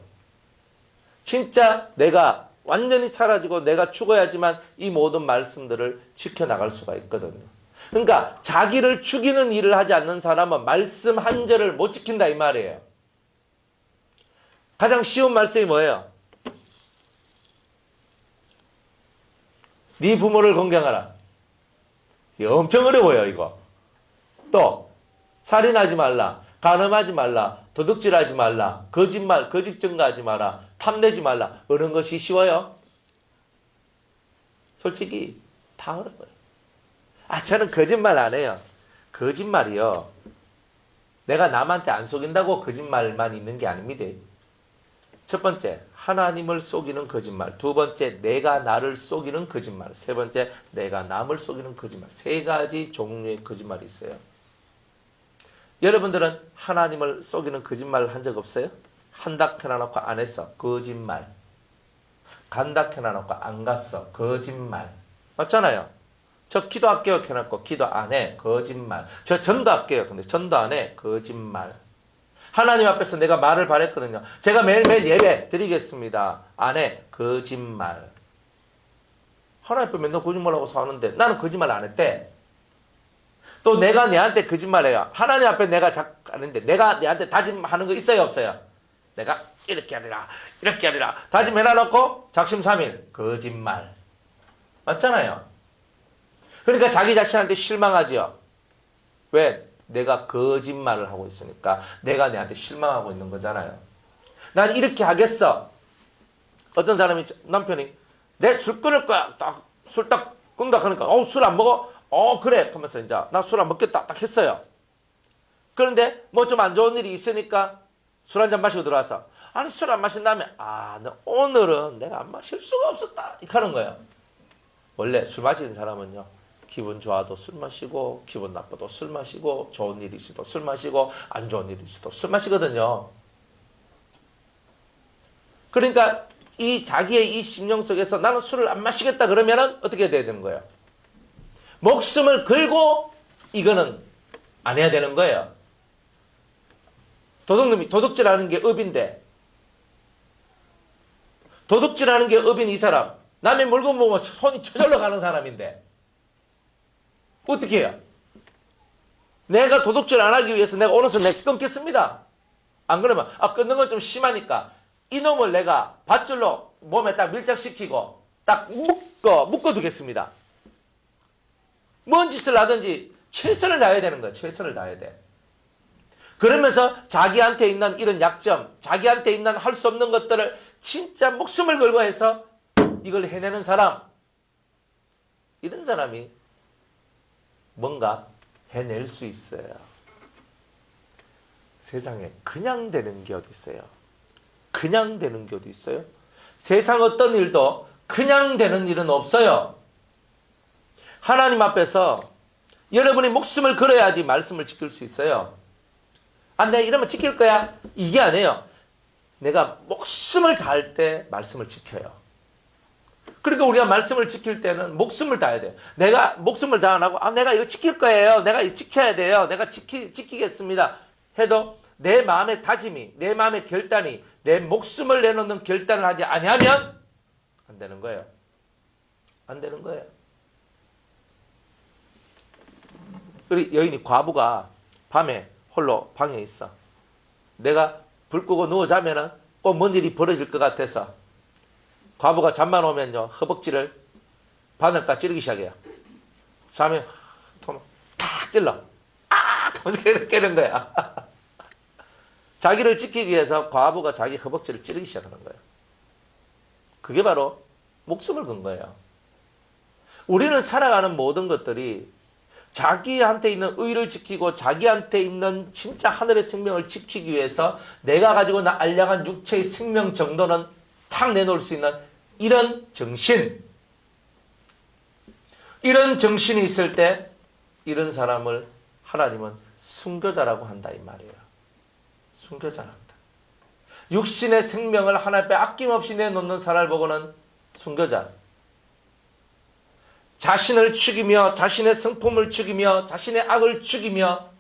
진짜 내가 완전히 사라지고 내가 죽어야지만 이 모든 말씀들을 지켜나갈 수가 있거든요. 그러니까 자기를 죽이는 일을 하지 않는 사람은 말씀 한 절을 못 지킨다 이 말이에요. 가장 쉬운 말씀이 뭐예요? 네 부모를 공경하라. 이게 엄청 어려워요 이거. 또 살인하지 말라. 간음하지 말라. 도둑질하지 말라. 거짓말, 거짓 증거하지 마라. 탐내지 말라. 어느 것이 쉬워요? 솔직히 다 어려워요. 저는 거짓말 안 해요. 거짓말이요. 내가 남한테 안 속인다고 거짓말만 있는 게 아닙니다. 첫 번째, 하나님을 속이는 거짓말. 두 번째, 내가 나를 속이는 거짓말. 세 번째, 내가 남을 속이는 거짓말. 세 가지 종류의 거짓말이 있어요. 여러분들은 하나님을 속이는 거짓말을 한 적 없어요? 한다 해놔놓고 안 했어. 거짓말. 간다 해놔놓고 안 갔어. 거짓말. 맞잖아요. 저 기도할게요 해놓고 기도 안 해. 거짓말. 저 전도할게요. 근데 전도 안 해. 거짓말. 하나님 앞에서 내가 말을 바랬거든요. 제가 매일매일 예배 드리겠습니다. 안 해. 거짓말. 하나님 앞에 맨날 거짓말하고 사는데 나는 거짓말 안 했대. 또 내가 내한테 거짓말해요. 하나님 앞에 내가 하는데 내가 내한테 다짐하는 거 있어요 없어요? 내가 이렇게 하리라 이렇게 하리라 다짐해놔놓고 작심삼일 거짓말. 맞잖아요. 그러니까 자기 자신한테 실망하지요. 왜? 내가 거짓말을 하고 있으니까 내가 내한테 실망하고 있는 거잖아요. 난 이렇게 하겠어. 어떤 사람이 남편이 내 술 끊을 거야. 술 딱 끊다 하니까 술 안 먹어? 그래 하면서 이제 나 술 안 먹겠다 딱 했어요. 그런데 뭐 좀 안 좋은 일이 있으니까 술 한 잔 마시고 들어와서 아니 술 안 마신다며 너 오늘은 내가 안 마실 수가 없었다 이렇게 하는 거예요. 원래 술 마시는 사람은요 기분 좋아도 술 마시고 기분 나빠도 술 마시고 좋은 일이 있어도 술 마시고 안 좋은 일이 있어도 술 마시거든요. 그러니까 이 자기의 이 심령 속에서 나는 술을 안 마시겠다 그러면은 어떻게 돼야 되는 거예요? 목숨을 걸고 이거는 안 해야 되는 거예요. 도둑질하는 게 업인데, 도둑질하는 게 업인 이 사람, 남의 물건 보면 손이 저절로 가는 사람인데 어떻게 해요? 내가 도둑질 안 하기 위해서 내가 오늘서 내가 끊겠습니다. 안 그러면 끊는 건 좀 심하니까 이놈을 내가 밧줄로 몸에 딱 밀착시키고 딱 묶어두겠습니다. 뭔 짓을 하든지 최선을 다해야 되는 거예요. 최선을 다해야 돼. 그러면서 자기한테 있는 이런 약점, 자기한테 있는 할 수 없는 것들을 진짜 목숨을 걸고 해서 이걸 해내는 사람, 이런 사람이 뭔가 해낼 수 있어요. 세상에 그냥 되는 게 어디 있어요? 그냥 되는 게 어디 있어요? 세상 어떤 일도 그냥 되는 일은 없어요. 하나님 앞에서 여러분이 목숨을 걸어야지 말씀을 지킬 수 있어요. 내가 이러면 지킬 거야. 이게 아니에요. 내가 목숨을 다할 때 말씀을 지켜요. 그러니까 우리가 말씀을 지킬 때는 목숨을 다해야 돼요. 내가 목숨을 다 안 하고 내가 이거 지킬 거예요. 내가 이거 지켜야 돼요. 내가 지키겠습니다. 해도 내 마음의 다짐이, 내 마음의 결단이, 내 목숨을 내놓는 결단을 하지 아니하면 안 되는 거예요. 안 되는 거예요. 우리 여인이 과부가 밤에 홀로 방에 있어. 내가 불 끄고 누워 자면은 꼭 뭔 일이 벌어질 것 같아서 과부가 잠만 오면요 허벅지를 바늘까 찌르기 시작해요. 잠에 탁 찔러. 하면서 깨는 거야. 자기를 지키기 위해서 과부가 자기 허벅지를 찌르기 시작하는 거예요. 그게 바로 목숨을 건 거예요. 우리는 살아가는 모든 것들이 자기한테 있는 의를 지키고 자기한테 있는 진짜 하늘의 생명을 지키기 위해서 내가 가지고 알량한 육체의 생명 정도는 탁 내놓을 수 있는 이런 정신, 이런 정신이 있을 때 이런 사람을 하나님은 순교자라고 한다 이 말이에요. 순교자란다. 육신의 생명을 하나님 앞에 아낌없이 내놓는 사람을 보고는 순교자. 자신을 죽이며 자신의 성품을 죽이며 자신의 악을 죽이며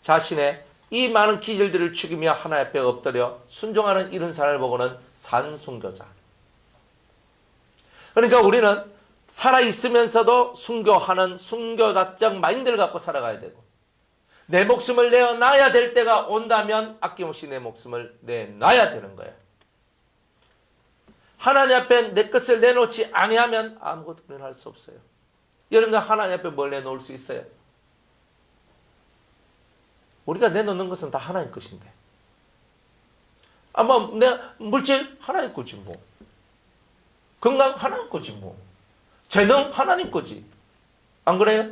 자신의 이 많은 기질들을 죽이며 하나님 앞에 엎드려 순종하는 이런 사람을 보고는 산순교자. 그러니까 우리는 살아있으면서도 순교하는 순교자적 마인드를 갖고 살아가야 되고 내 목숨을 내어놔야 될 때가 온다면 아낌없이 내 목숨을 내놔야 되는 거예요. 하나님 앞에 내 것을 내놓지 아니하면 아무것도 우리는 할 수 없어요. 여러분들 하나님 앞에 뭘 내놓을 수 있어요? 우리가 내놓는 것은 다 하나님 것인데. 내 물질 하나님 거지 뭐. 건강 하나님 거지 뭐. 재능 하나님 거지. 안 그래요?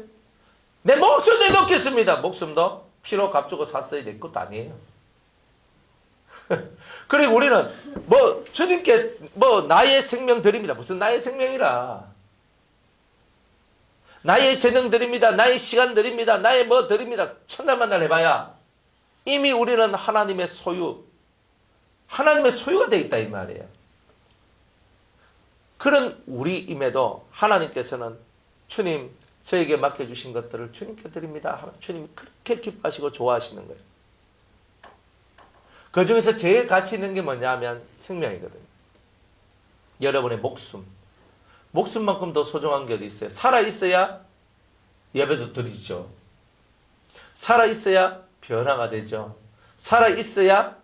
내 목숨 내놓겠습니다. 목숨도 피로 값주고 샀어야 될 것도 아니에요. 그리고 우리는 주님께 나의 생명 드립니다. 무슨 나의 생명이라. 나의 재능 드립니다. 나의 시간 드립니다. 나의 드립니다. 천날 만날 해봐야 이미 우리는 하나님의 소유, 하나님의 소유가 되어 있다 이 말이에요. 그런 우리임에도 하나님께서는 주님 저에게 맡겨주신 것들을 주님께 드립니다. 주님이 그렇게 기뻐하시고 좋아하시는 거예요. 그 중에서 제일 가치 있는 게 뭐냐 하면 생명이거든요. 여러분의 목숨. 목숨만큼 더 소중한 게 어디 있어요? 살아있어야 예배도 드리죠. 살아있어야 변화가 되죠. 살아있어야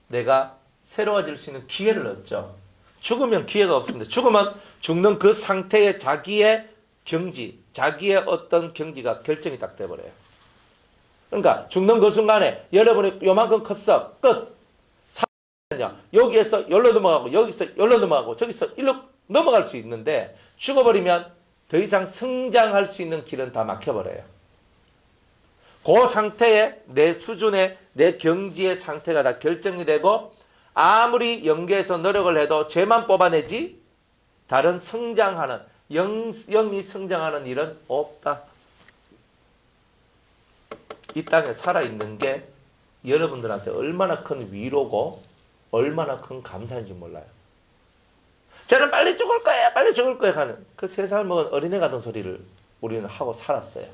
내가 새로워질 수 있는 기회를 얻죠. 죽으면 기회가 없습니다. 죽으면 죽는 그 상태의 자기의 경지, 자기의 어떤 경지가 결정이 딱 돼버려요. 그러니까 죽는 그 순간에 여러분이 요만큼 컸어. 끝. 여기에서 열로 넘어가고 여기서 열로 넘어가고 저기서 일로 넘어갈 수 있는데 죽어버리면 더 이상 성장할 수 있는 길은 다 막혀버려요. 그 상태에 내 수준의 내 경지의 상태가 다 결정이 되고 아무리 영계에서 노력을 해도 죄만 뽑아내지 다른 성장하는 영이 성장하는 일은 없다. 이 땅에 살아있는 게 여러분들한테 얼마나 큰 위로고 얼마나 큰 감사인지 몰라요. 쟤는 빨리 죽을 거야, 빨리 죽을 거야 하는 그 3살 먹은 어린애 같은 소리를 우리는 하고 살았어요.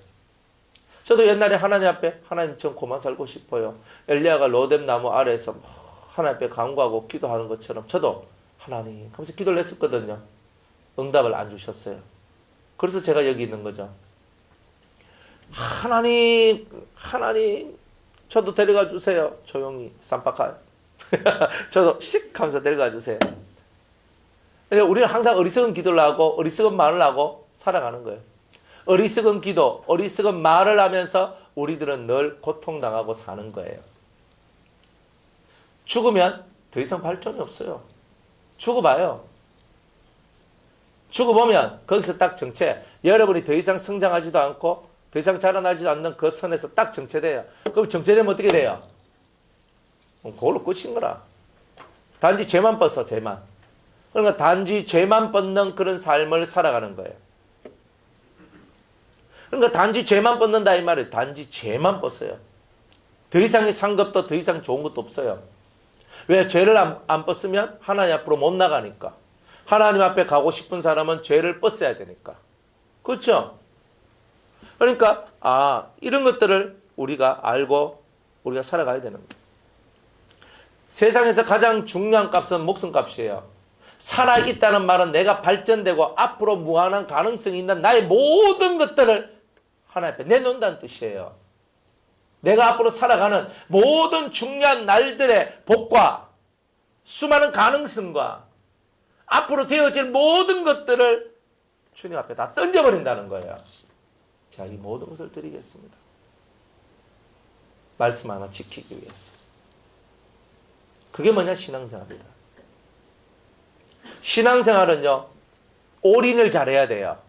저도 옛날에 하나님 앞에 하나님 전 그만 살고 싶어요. 엘리야가 로뎀 나무 아래에서 하나님 앞에 간구하고 기도하는 것처럼 저도 하나님 하면서 기도를 했었거든요. 응답을 안 주셨어요. 그래서 제가 여기 있는 거죠. 하나님 저도 데려가 주세요. 조용히 쌈박할 저도 씩 하면서 데려가 주세요. 우리는 항상 어리석은 기도를 하고 어리석은 말을 하고 살아가는 거예요. 어리석은 기도, 어리석은 말을 하면서 우리들은 늘 고통당하고 사는 거예요. 죽으면 더 이상 발전이 없어요. 죽어봐요. 죽어보면 거기서 딱 정체. 여러분이 더 이상 성장하지도 않고 더 이상 자라나지도 않는 그 선에서 딱 정체돼요. 그럼 정체되면 어떻게 돼요? 그걸로 끝인 거라. 단지 죄만 뻗어, 죄만. 그러니까 단지 죄만 뻗는 그런 삶을 살아가는 거예요. 그러니까 단지 죄만 뻗는다 이 말이에요. 단지 죄만 뻗어요. 더 이상의 상급도 더 이상 좋은 것도 없어요. 왜? 죄를 안 뻗으면 하나님 앞으로 못 나가니까. 하나님 앞에 가고 싶은 사람은 죄를 뻗어야 되니까. 그렇죠? 그러니까 이런 것들을 우리가 알고 우리가 살아가야 되는 거예요. 세상에서 가장 중요한 값은 목숨값이에요. 살아있다는 말은 내가 발전되고 앞으로 무한한 가능성이 있는 나의 모든 것들을 하나님 앞에 내놓는다는 뜻이에요. 내가 앞으로 살아가는 모든 중요한 날들의 복과 수많은 가능성과 앞으로 되어질 모든 것들을 주님 앞에 다 던져버린다는 거예요. 자, 이 모든 것을 드리겠습니다. 말씀 하나 지키기 위해서. 그게 뭐냐? 신앙생활이다. 신앙생활은요, 올인을 잘해야 돼요.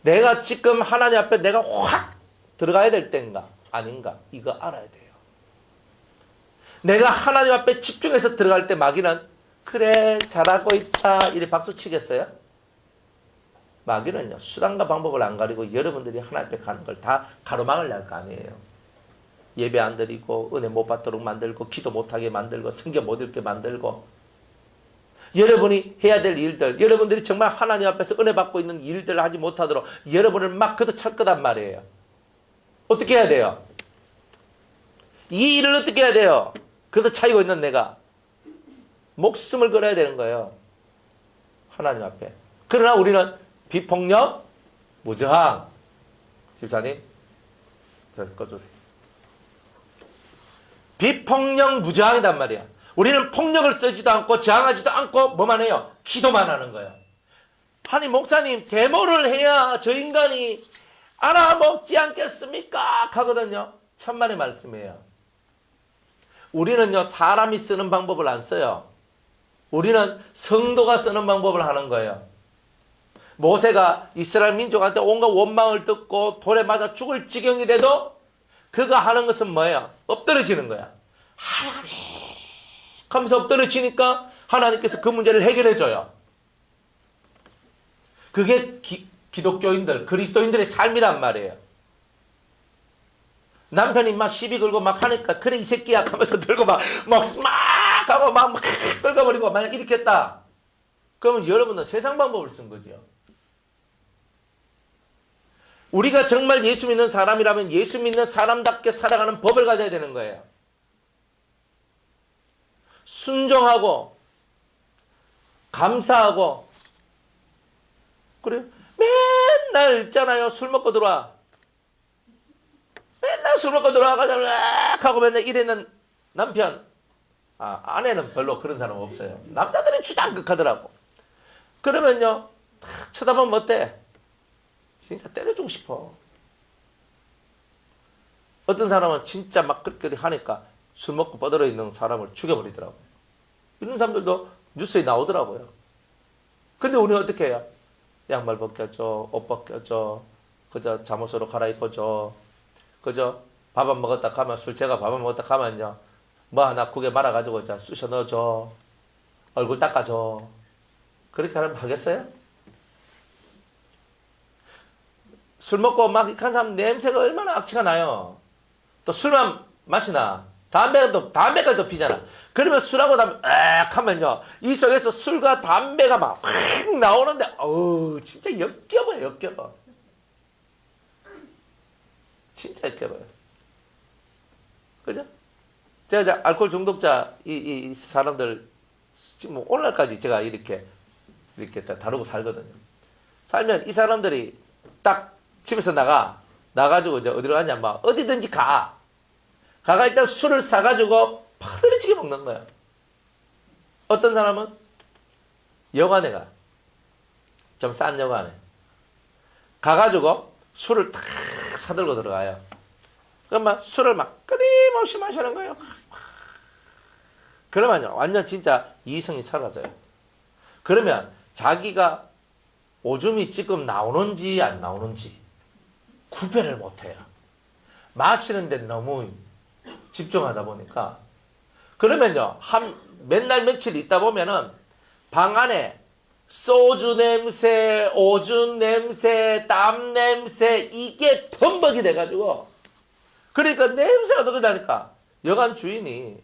내가 지금 하나님 앞에 내가 확 들어가야 될 때인가 아닌가 이거 알아야 돼요. 내가 하나님 앞에 집중해서 들어갈 때 마귀는 그래 잘하고 있다 이래 박수 치겠어요? 마귀는요 수단과 방법을 안 가리고 여러분들이 하나님 앞에 가는 걸 다 가로막으려 할 거 아니에요. 예배 안 드리고 은혜 못 받도록 만들고 기도 못하게 만들고 성경 못 읽게 만들고 여러분이 해야 될 일들, 여러분들이 정말 하나님 앞에서 은혜 받고 있는 일들을 하지 못하도록 여러분을 막 걷어찰 거단 말이에요. 어떻게 해야 돼요? 이 일을 어떻게 해야 돼요? 걷어차이고 있는 내가 목숨을 걸어야 되는 거예요. 하나님 앞에. 그러나 우리는 비폭력, 무저항. 집사님, 저 꺼주세요. 비폭력, 무저항이단 말이야. 우리는 폭력을 쓰지도 않고 저항하지도 않고 뭐만 해요? 기도만 하는 거예요. 아니 목사님 데모를 해야 저 인간이 알아먹지 않겠습니까? 하거든요. 천만의 말씀이에요. 우리는요 사람이 쓰는 방법을 안 써요. 우리는 성도가 쓰는 방법을 하는 거예요. 모세가 이스라엘 민족한테 온갖 원망을 듣고 돌에 맞아 죽을 지경이 돼도 그가 하는 것은 뭐예요? 엎드려지는 거야. 하나님 하면서 엎드려지니까 하나님께서 그 문제를 해결해 줘요. 그게 기독교인들, 그리스도인들의 삶이란 말이에요. 남편이 막 시비 걸고 막 하니까 그래 이 새끼야 하면서 들고 막 하고 막 긁어버리고 만약 이렇게 했다. 그러면 여러분은 세상 방법을 쓴 거죠. 우리가 정말 예수 믿는 사람이라면 예수 믿는 사람답게 살아가는 법을 가져야 되는 거예요. 순종하고 감사하고 그래요. 맨날 있잖아요. 술 먹고 들어와. 맨날 술 먹고 들어와가지고 하고 맨날 이래는 남편. 아내는 별로 그런 사람 없어요. 남자들이 주장극하더라고. 그러면요 탁 쳐다보면 어때? 진짜 때려주고 싶어. 어떤 사람은 진짜 막 그렇게 하니까 술 먹고 뻗어져 있는 사람을 죽여버리더라고요. 이런 사람들도 뉴스에 나오더라고요. 근데 우리는 어떻게 해요? 양말 벗겨줘, 옷 벗겨줘, 그저 잠옷으로 갈아입어줘, 그저 밥 안 먹었다 가면 술제가 밥 안 먹었다 가면요 뭐 하나 국에 말아가지고 자 쑤셔 넣어줘, 얼굴 닦아줘. 그렇게 하면 하겠어요? 술 먹고 막 익한 사람 냄새가 얼마나 악취가 나요. 또 술만 마시나 담배까지도 피잖아. 그러면 술하고 담배 악 하면요, 이 속에서 술과 담배가 막 나오는데 어우 진짜 역겨워요. 역겨워. 진짜 역겨워요. 그죠? 제가 이제 알코올 중독자 이 사람들 지금 뭐 오늘까지 제가 이렇게 다 다루고 살거든요. 살면 이 사람들이 딱 집에서 나가지고 이제 어디로 가냐, 막 어디든지 가가 일단 술을 사가지고 파들이지게 먹는 거야. 어떤 사람은 여관에 좀 싼 여관에 가가지고 술을 탁 사들고 들어가요. 그럼 막 술을 막 끊임없이 마시는 거예요. 그러면요, 완전 진짜 이성이 사라져요. 그러면 자기가 오줌이 지금 나오는지 안 나오는지 구별을 못해요. 마시는데 너무 집중하다 보니까. 그러면요, 맨날 며칠 있다 보면은 방 안에 소주 냄새, 오줌 냄새, 땀 냄새, 이게 범벅이 돼가지고, 그러니까 냄새가 나니까 여관 주인이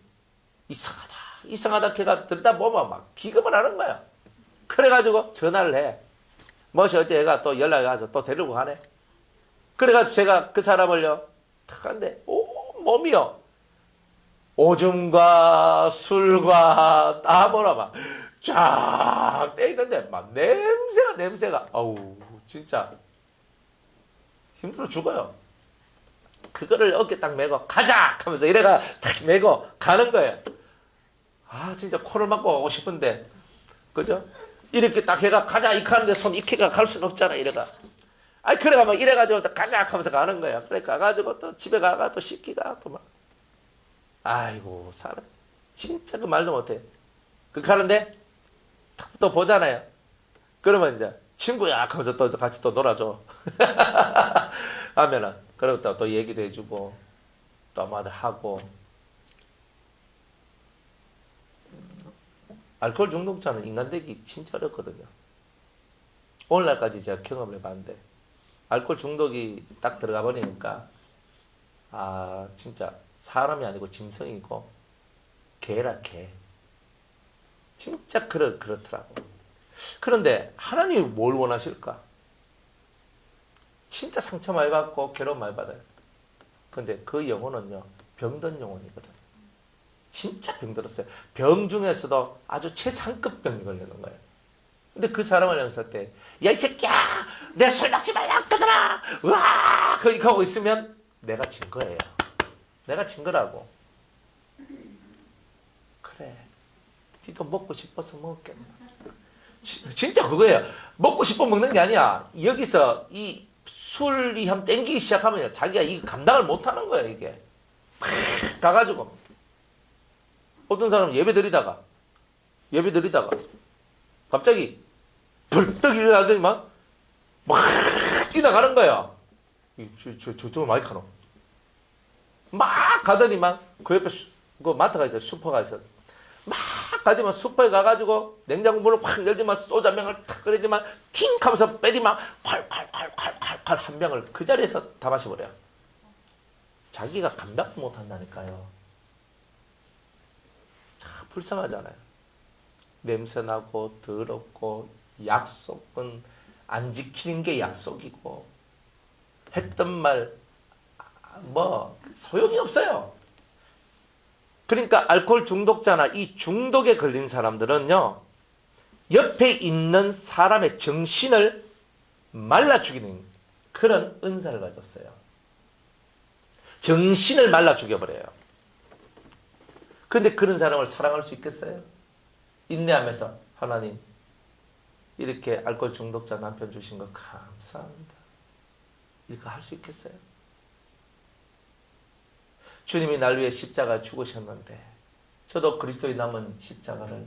이상하다 걔가 들다 보면 막 기겁을 하는 거야. 그래가지고 전화를 해. 뭐시 어제 얘가 또 연락이 와서 또 데리고 가네. 그래가지고 제가 그 사람을요, 탁 한데, 몸이요, 오줌과 술과 땀으로 막 쫙 떼있는데 막 냄새가 아우 진짜 힘들어 죽어요. 그거를 어깨 딱 메고 가자 하면서 이래가 딱 메고 가는 거예요. 아 진짜 코를 막고 오고 싶은데, 그죠? 이렇게 딱 해가 가자 이렇게 하는데 손 이렇게가 갈 수는 없잖아. 이래가 그래가 막 이래가지고 가자 하면서 가는 거야. 그래 가가지고 또 집에 가가 또 씻기가 또 막, 아이고 사람 진짜 그 말도 못해. 그렇게 하는데 또 보잖아요. 그러면 이제 친구야 하면서 또 같이 또 놀아줘. 하면은 그리고 또 얘기도 해주고 또 뭐 하고. 알코올 중독자는 인간 되기 진짜 어렵거든요. 오늘날까지 제가 경험을 해봤는데 알코올 중독이 딱 들어가 버리니까 진짜 사람이 아니고 짐승이고 개라 개. 진짜 그렇더라고. 그런데 하나님이 뭘 원하실까? 진짜 상처 많이 받고 괴로움 많이 받아요. 근데 그 영혼은요, 병든 영혼이거든. 진짜 병들었어요. 병 중에서도 아주 최상급 병이 걸리는 거예요. 근데 그 사람을 향했을 때, 야, 이 새끼야! 내 술 먹지 말라! 끄더라! 와! 그렇게 하고 있으면 내가 진 거예요. 내가 진 거라고. 그래. 니도 먹고 싶어서 먹겠나. 진짜 그거예요. 먹고 싶어 먹는 게 아니야. 여기서 이 술이 한번 땡기기 시작하면 자기가 이거 감당을 못 하는 거예요, 이게. 가가지고. 어떤 사람은 예배 드리다가 갑자기 벌떡 일어나더니 막 뛰어나가는 거야. 저쪽은 마이크 하노. 막 가더니만 그 옆에 그 마트가 있어요. 슈퍼가 있어요. 막 가더니만 슈퍼에 가가지고 냉장고 문을 확 열더니만 소주 한 병을 탁 끓이더니만 팅 하면서 빼디만 콸콸콸콸콸 한 병을 그 자리에서 다 마셔버려요. 자기가 감당 못 한다니까요. 참 불쌍하잖아요. 냄새나고 더럽고 약속은 안 지키는 게 약속이고 했던 말 뭐 소용이 없어요. 그러니까 알코올 중독자나 이 중독에 걸린 사람들은요, 옆에 있는 사람의 정신을 말라 죽이는 그런 은사를 가졌어요. 정신을 말라 죽여버려요. 근데 그런 사람을 사랑할 수 있겠어요? 인내하면서 하나님 이렇게 알코올 중독자 남편 주신 거 감사합니다. 이거 할 수 있겠어요? 주님이 날 위해 십자가 죽으셨는데 저도 그리스도의 남은 십자가를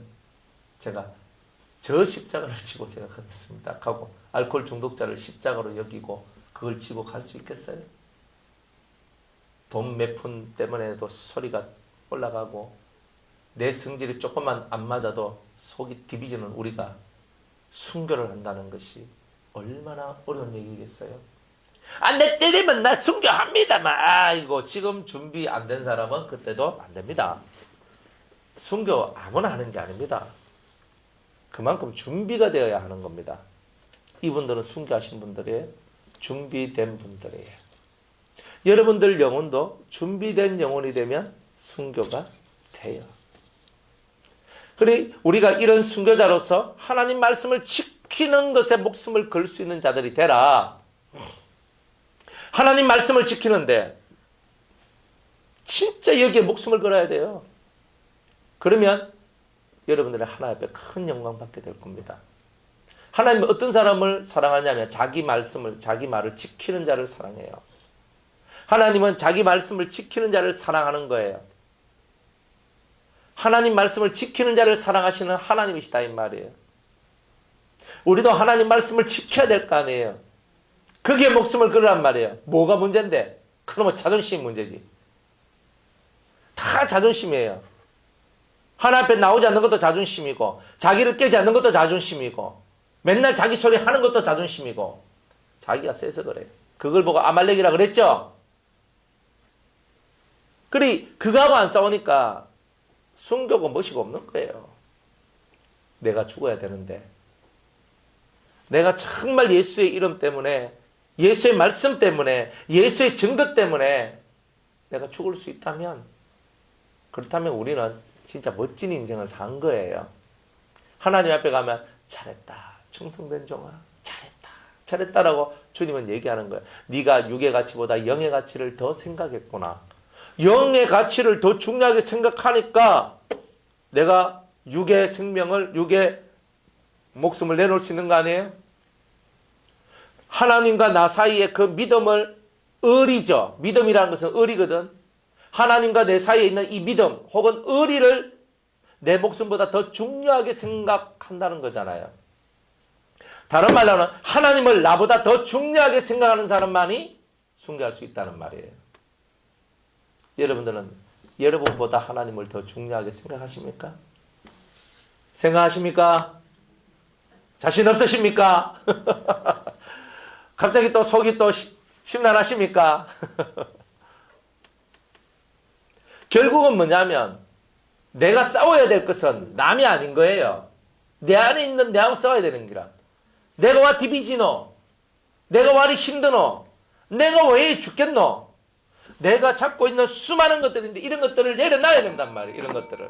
저 십자가를 지고 제가 가겠습니다 하고 알코올 중독자를 십자가로 여기고 그걸 지고 갈 수 있겠어요? 돈 몇 푼 때문에도 소리가 올라가고 내 성질이 조금만 안 맞아도 속이 디비지는 우리가 순교를 한다는 것이 얼마나 어려운 얘기겠어요? 내 때리면 나 순교합니다만, 아이고 지금 준비 안 된 사람은 그때도 안 됩니다. 순교 아무나 하는 게 아닙니다. 그만큼 준비가 되어야 하는 겁니다. 이분들은 순교하신 분들이에요. 준비된 분들이에요. 여러분들 영혼도 준비된 영혼이 되면 순교가 돼요. 그래 우리가 이런 순교자로서 하나님 말씀을 지키는 것에 목숨을 걸 수 있는 자들이 되라. 하나님 말씀을 지키는데 진짜 여기에 목숨을 걸어야 돼요. 그러면 여러분들의 하나님 앞에 큰 영광 받게 될 겁니다. 하나님은 어떤 사람을 사랑하냐면 자기 말씀을, 자기 말을 지키는 자를 사랑해요. 하나님은 자기 말씀을 지키는 자를 사랑하는 거예요. 하나님 말씀을 지키는 자를 사랑하시는 하나님이시다 이 말이에요. 우리도 하나님 말씀을 지켜야 될 거 아니에요. 거기에 목숨을 걸으란 말이에요. 뭐가 문제인데? 그러면 자존심이 문제지. 다 자존심이에요. 하나님 앞에 나오지 않는 것도 자존심이고 자기를 깨지 않는 것도 자존심이고 맨날 자기 소리 하는 것도 자존심이고 자기가 세서 그래. 그걸 보고 아말렉이라 그랬죠? 그리 그거하고 안 싸우니까 순교고 멋이고 없는 거예요. 내가 죽어야 되는데 내가 정말 예수의 이름 때문에 예수의 말씀 때문에 예수의 증거 때문에 내가 죽을 수 있다면 그렇다면 우리는 진짜 멋진 인생을 산 거예요. 하나님 앞에 가면 잘했다. 충성된 종아. 잘했다. 잘했다라고 주님은 얘기하는 거예요. 네가 육의 가치보다 영의 가치를 더 생각했구나. 영의 가치를 더 중요하게 생각하니까 내가 육의 생명을, 육의 목숨을 내놓을 수 있는 거 아니에요? 하나님과 나 사이에 그 믿음을 의리죠. 믿음이라는 것은 의리거든. 하나님과 내 사이에 있는 이 믿음 혹은 의리를 내 목숨보다 더 중요하게 생각한다는 거잖아요. 다른 말로는 하나님을 나보다 더 중요하게 생각하는 사람만이 순교할 수 있다는 말이에요. 여러분들은 여러분보다 하나님을 더 중요하게 생각하십니까? 생각하십니까? 자신 없으십니까? 갑자기 또 속이 또 심란하십니까? 결국은 뭐냐면 내가 싸워야 될 것은 남이 아닌 거예요. 내 안에 있는 내하고 싸워야 되는 기라. 내가 와 디비지노? 내가 와리 힘드노? 내가 왜 죽겠노? 내가 잡고 있는 수많은 것들인데 이런 것들을 내려놔야 된단 말이에요. 이런 것들을.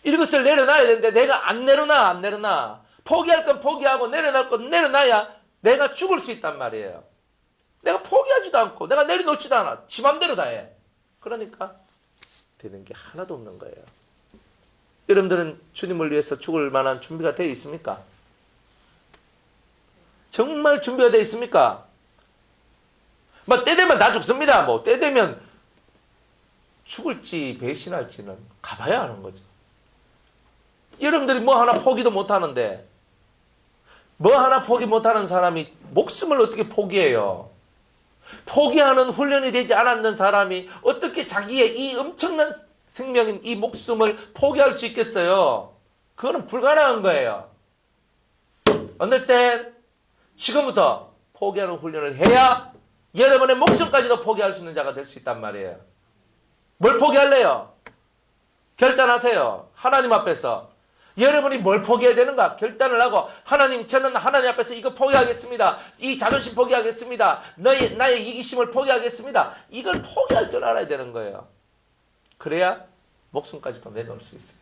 이런 것을 내려놔야 되는데 내가 안 내려놔. 포기할 건 포기하고 내려놓을 건 내려놔야 내가 죽을 수 있단 말이에요. 내가 포기하지도 않고 내가 내려놓지도 않아. 지 맘대로 다 해. 그러니까 되는 게 하나도 없는 거예요. 여러분들은 주님을 위해서 죽을 만한 준비가 되어 있습니까? 정말 준비가 되어 있습니까? 뭐 때 되면 다 죽습니다. 뭐 때 되면 죽을지 배신할지는 가봐야 하는 거죠. 여러분들이 뭐 하나 포기도 못하는데 뭐 하나 포기 못하는 사람이 목숨을 어떻게 포기해요? 포기하는 훈련이 되지 않았는 사람이 어떻게 자기의 이 엄청난 생명인 이 목숨을 포기할 수 있겠어요? 그거는 불가능한 거예요. Understand? 지금부터 포기하는 훈련을 해야 여러분의 목숨까지도 포기할 수 있는 자가 될 수 있단 말이에요. 뭘 포기할래요? 결단하세요. 하나님 앞에서. 여러분이 뭘 포기해야 되는가? 결단을 하고 하나님, 저는 하나님 앞에서 이거 포기하겠습니다. 이 자존심 포기하겠습니다. 나의 이기심을 포기하겠습니다. 이걸 포기할 줄 알아야 되는 거예요. 그래야 목숨까지도 내놓을 수 있어요.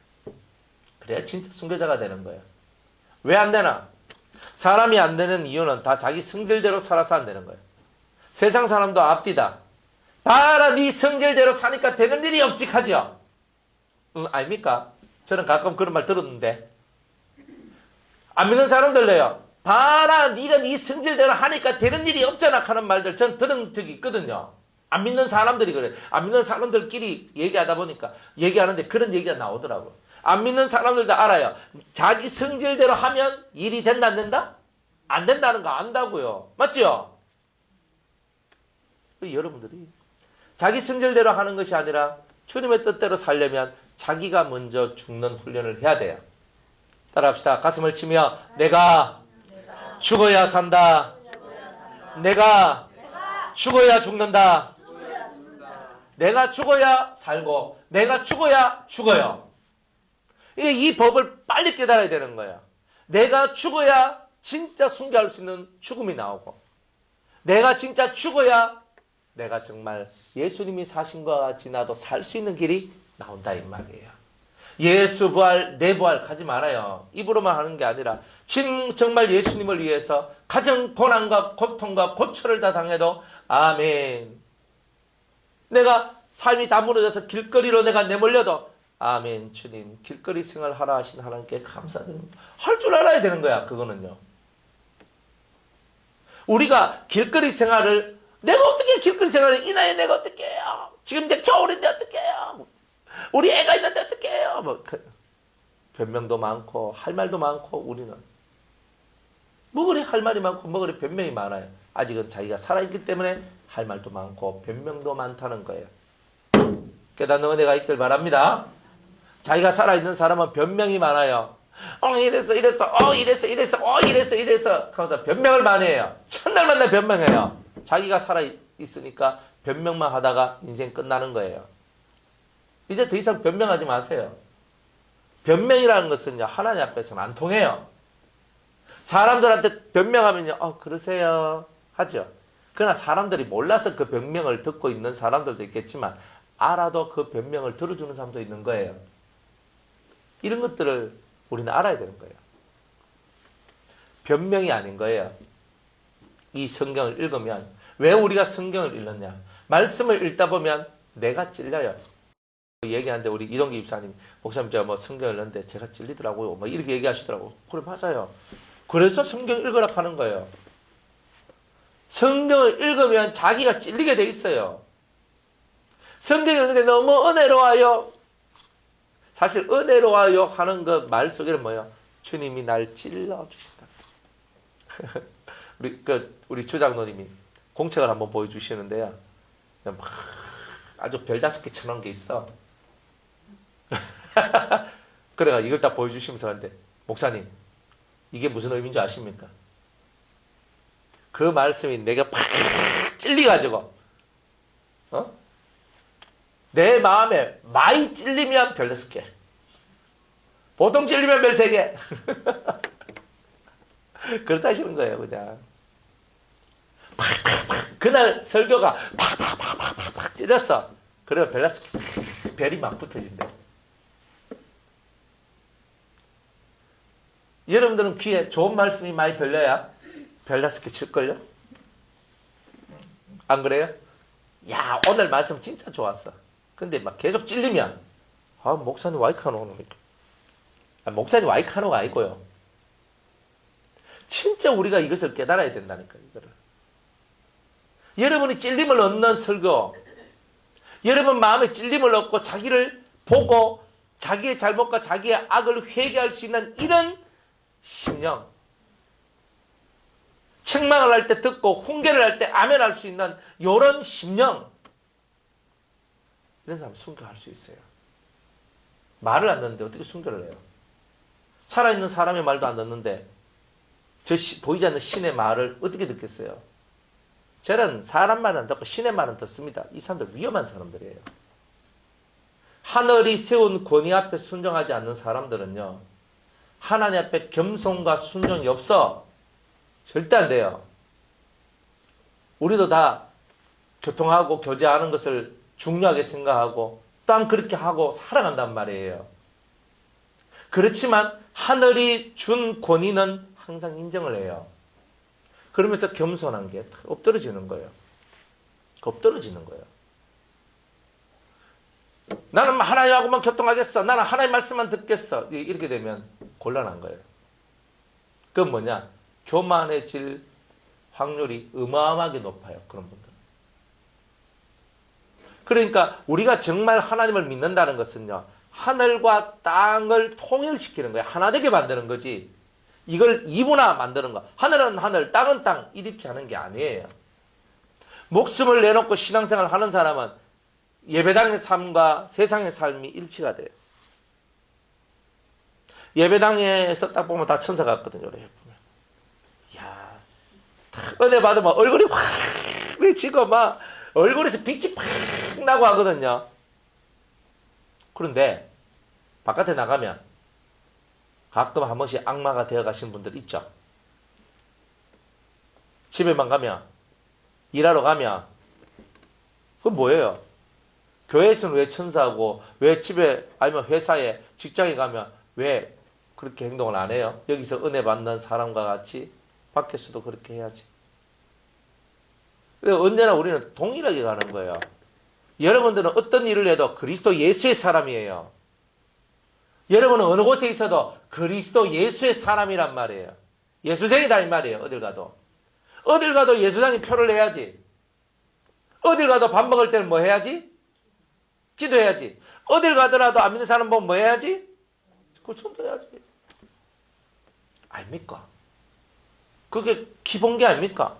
그래야 진짜 순교자가 되는 거예요. 왜 안 되나? 사람이 안 되는 이유는 다 자기 성질대로 살아서 안 되는 거예요. 세상 사람도 앞뒤다. 봐라, 네 성질대로 사니까 되는 일이 없직하죠? 아닙니까? 저는 가끔 그런 말 들었는데 안 믿는 사람들래요. 봐라, 네가 네 성질대로 하니까 되는 일이 없잖아 하는 말들 전 들은 적이 있거든요. 안 믿는 사람들이 그래. 안 믿는 사람들끼리 얘기하다 보니까 얘기하는데 그런 얘기가 나오더라고요. 안 믿는 사람들도 알아요. 자기 성질대로 하면 일이 된다 안 된다? 안 된다는 거 안다고요. 맞죠? 여러분들이 자기 성질대로 하는 것이 아니라 주님의 뜻대로 살려면 자기가 먼저 죽는 훈련을 해야 돼요. 따라합시다. 가슴을 치며 내가 죽어야 산다. 내가 죽어야 죽는다. 내가 죽어야 살고 내가 죽어야 죽어요. 이 법을 빨리 깨달아야 되는 거예요. 내가 죽어야 진짜 순교할 수 있는 죽음이 나오고, 내가 진짜 죽어야 내가 정말 예수님이 사신 것 같이 나도 살 수 있는 길이 나온다 이 말이에요. 예수 부활, 내 부활 가지 말아요. 입으로만 하는 게 아니라 정말 예수님을 위해서 가정 고난과 고통과 고초를 다 당해도 아멘. 내가 삶이 다 무너져서 길거리로 내가 내몰려도 아멘. 주님 길거리 생활하라 하신 하나님께 감사드립니다. 할 줄 알아야 되는 거야. 그거는요. 우리가 길거리 생활을, 내가 어떻게 길거리 생활을, 이 나이에 내가 어떻게 해요? 지금 이제 겨울인데 어떻게 해요? 우리 애가 있는데 어떻게 해요? 변명도 많고 할 말도 많고, 우리는 뭐 그리 할 말이 많고 뭐 그리 변명이 많아요. 아직은 자기가 살아있기 때문에 할 말도 많고 변명도 많다는 거예요. 깨닫는 은혜가 있길 바랍니다. 자기가 살아있는 사람은 변명이 많아요. 이랬어 하면서 변명을 많이 해요. 첫날 만날 변명해요. 자기가 살아있으니까 변명만 하다가 인생 끝나는 거예요. 이제 더 이상 변명하지 마세요. 변명이라는 것은요, 하나님 앞에서는 안 통해요. 사람들한테 변명하면요, 그러세요 하죠. 그러나 사람들이 몰라서 그 변명을 듣고 있는 사람들도 있겠지만, 알아도 그 변명을 들어주는 사람도 있는 거예요. 이런 것들을 우리는 알아야 되는 거예요. 변명이 아닌 거예요. 이 성경을 읽으면, 왜 우리가 성경을 읽느냐? 말씀을 읽다 보면 내가 찔려요. 얘기하는데 우리 이동기 집사님, 목사님 제가 뭐 성경을 읽는데 제가 찔리더라고요. 뭐 이렇게 얘기하시더라고. 그래, 맞아요. 그래서 성경 읽으라 하는 거예요. 성경을 읽으면 자기가 찔리게 돼 있어요. 성경을 읽는데 너무 은혜로워요. 사실 은혜로워요 하는 그 말 속에는 뭐예요? 주님이 날 찔러 주신다. 우리 주장로님이 공책을 한번 보여주시는데요. 막 아주 별 5개 쳐놓은 게 있어. 그래가 이걸 딱 보여주시면서 하는데, 목사님 이게 무슨 의미인 줄 아십니까? 그 말씀이 내가 팍 찔리가지고 내 마음에 많이 찔리면 별 6개, 보통 찔리면 별 3개. 그렇다 하시는 거예요. 그냥 팍팍팍, 그날 설교가 팍팍팍팍팍 찔렸어. 그러면 별 6개, 별이 막 붙어진대. 여러분들은 귀에 좋은 말씀이 많이 들려야 별 5개 칠걸요? 안 그래요? 야, 오늘 말씀 진짜 좋았어. 근데 막 계속 찔리면, 목사님 와이카노 오니까. 목사님 와이카노가 아니고요. 진짜 우리가 이것을 깨달아야 된다니까요. 이거를. 여러분이 찔림을 얻는 설교, 여러분 마음에 찔림을 얻고 자기를 보고 자기의 잘못과 자기의 악을 회개할 수 있는 이런 심령, 책망을 할 때 듣고 훈계를 할 때 아멘할 수 있는 이런 심령, 이런 사람 순교할 수 있어요. 말을 안 듣는데 어떻게 순교를 해요? 살아있는 사람의 말도 안 듣는데 보이지 않는 신의 말을 어떻게 듣겠어요? 저는 사람 말은 안 듣고 신의 말은 듣습니다. 이 사람들 위험한 사람들이에요. 하늘이 세운 권위 앞에 순종하지 않는 사람들은요, 하나님 앞에 겸손과 순종이 없어. 절대 안 돼요. 우리도 다 교통하고 교제하는 것을 중요하게 생각하고 또한 그렇게 하고 살아간단 말이에요. 그렇지만 하늘이 준 권위는 항상 인정을 해요. 그러면서 겸손한 게 엎드러지는 거예요. 엎드러지는 거예요. 나는 하나님하고만 교통하겠어. 나는 하나님 말씀만 듣겠어. 이렇게 되면 곤란한 거예요. 그건 뭐냐? 교만해질 확률이 어마어마하게 높아요. 그런 분들은. 그러니까 우리가 정말 하나님을 믿는다는 것은요, 하늘과 땅을 통일시키는 거예요. 하나 되게 만드는 거지. 이걸 이분화 만드는 거. 하늘은 하늘, 땅은 땅, 이렇게 하는 게 아니에요. 목숨을 내놓고 신앙생활 하는 사람은 예배당의 삶과 세상의 삶이 일치가 돼요. 예배당에서 딱 보면 다 천사 같거든요. 보면. 이야, 은혜 받으면 얼굴이 확 비치고 막 얼굴에서 빛이 팍 나고 하거든요. 그런데 바깥에 나가면 가끔 한 번씩 악마가 되어 가신 분들 있죠. 집에만 가면, 일하러 가면, 그건 뭐예요? 교회에서는 왜 천사하고, 왜 집에, 아니면 회사에, 직장에 가면 왜 그렇게 행동을 안 해요? 여기서 은혜 받는 사람과 같이 밖에서도 그렇게 해야지. 그래서 언제나 우리는 동일하게 가는 거예요. 여러분들은 어떤 일을 해도 그리스도 예수의 사람이에요. 여러분은 어느 곳에 있어도 그리스도 예수의 사람이란 말이에요. 예수쟁이다 이 말이에요. 어딜 가도. 어딜 가도 예수장이 표를 내야지. 어딜 가도 밥 먹을 때는 뭐 해야지? 기도해야지. 어딜 가더라도 안 믿는 사람 보면 뭐 해야지? 그 손들어야지. 아닙니까? 그게 기본 게 아닙니까?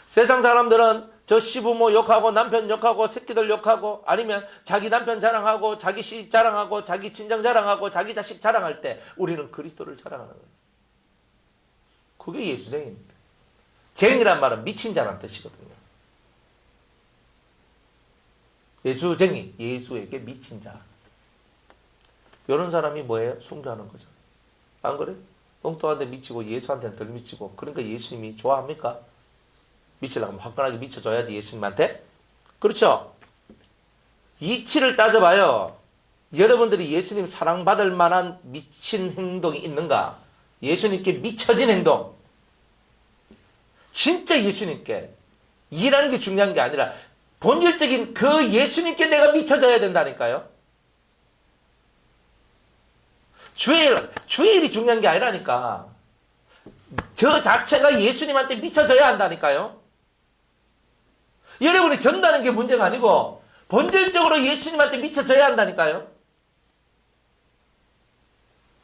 세상 사람들은 저 시부모 욕하고 남편 욕하고 새끼들 욕하고 아니면 자기 남편 자랑하고 자기 시집 자랑하고 자기 친정 자랑하고 자기 자식 자랑할 때 우리는 그리스도를 자랑하는 거예요. 그게 예수쟁이입니다. 쟁이란 말은 미친 자란 뜻이거든요. 예수쟁이, 예수에게 미친 자. 이런 사람이 뭐예요? 순교하는 거죠. 안 그래? 엉뚱한데 미치고 예수한테는 덜 미치고. 그러니까 예수님이 좋아합니까? 미치려면 화끈하게 미쳐줘야지 예수님한테. 그렇죠? 이치를 따져봐요. 여러분들이 예수님 사랑받을 만한 미친 행동이 있는가? 예수님께 미쳐진 행동. 진짜 예수님께 일하는 게 중요한 게 아니라 본질적인 그 예수님께 내가 미쳐져야 된다니까요. 주의 일이 중요한 게 아니라니까. 저 자체가 예수님한테 미쳐져야 한다니까요. 여러분이 전다는 게 문제가 아니고 본질적으로 예수님한테 미쳐져야 한다니까요.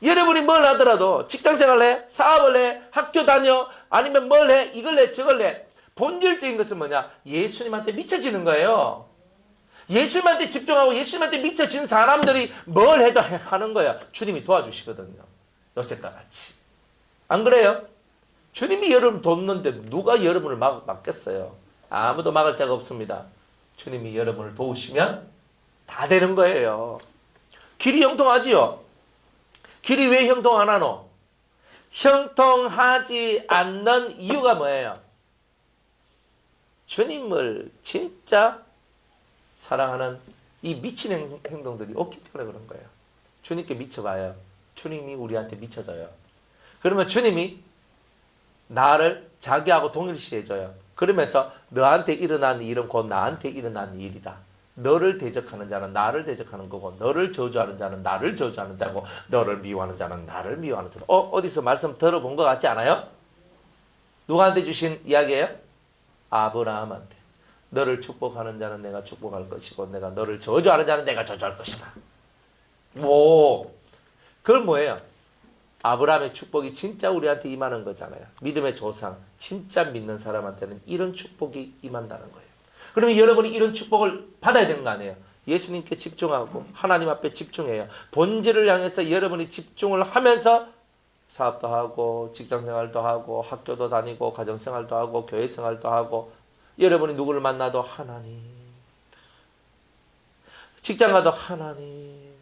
여러분이 뭘 하더라도 직장생활 해, 사업을 해, 학교 다녀, 아니면 뭘 해, 이걸 해, 저걸 해. 본질적인 것은 뭐냐? 예수님한테 미쳐지는 거예요. 예수님한테 집중하고 예수님한테 미쳐진 사람들이 뭘 해도 하는 거야. 주님이 도와주시거든요. 요새과 같이. 안 그래요? 주님이 여러분 돕는데 누가 여러분을 막겠어요? 아무도 막을 자가 없습니다. 주님이 여러분을 도우시면 다 되는 거예요. 길이 형통하지요? 길이 왜 형통 안 하노? 형통하지 않는 이유가 뭐예요? 주님을 진짜 사랑하는 이 미친 행동들이 없기 때문에 그런 거예요. 주님께 미쳐봐요. 주님이 우리한테 미쳐져요. 그러면 주님이 나를 자기하고 동일시해줘요. 그러면서 너한테 일어난 일은 곧 나한테 일어난 일이다. 너를 대적하는 자는 나를 대적하는 거고 너를 저주하는 자는 나를 저주하는 자고 너를 미워하는 자는 나를 미워하는 자다. 어디서 말씀 들어본 것 같지 않아요? 누구한테 주신 이야기예요? 아브라함한테. 너를 축복하는 자는 내가 축복할 것이고 내가 너를 저주하는 자는 내가 저주할 것이다. 오, 그건 뭐예요? 아브라함의 축복이 진짜 우리한테 임하는 거잖아요. 믿음의 조상, 진짜 믿는 사람한테는 이런 축복이 임한다는 거예요. 그러면 여러분이 이런 축복을 받아야 되는 거 아니에요? 예수님께 집중하고 하나님 앞에 집중해요. 본질을 향해서 여러분이 집중을 하면서 사업도 하고 직장생활도 하고 학교도 다니고 가정생활도 하고 교회생활도 하고 여러분이 누구를 만나도 하나님, 직장 가도 하나님,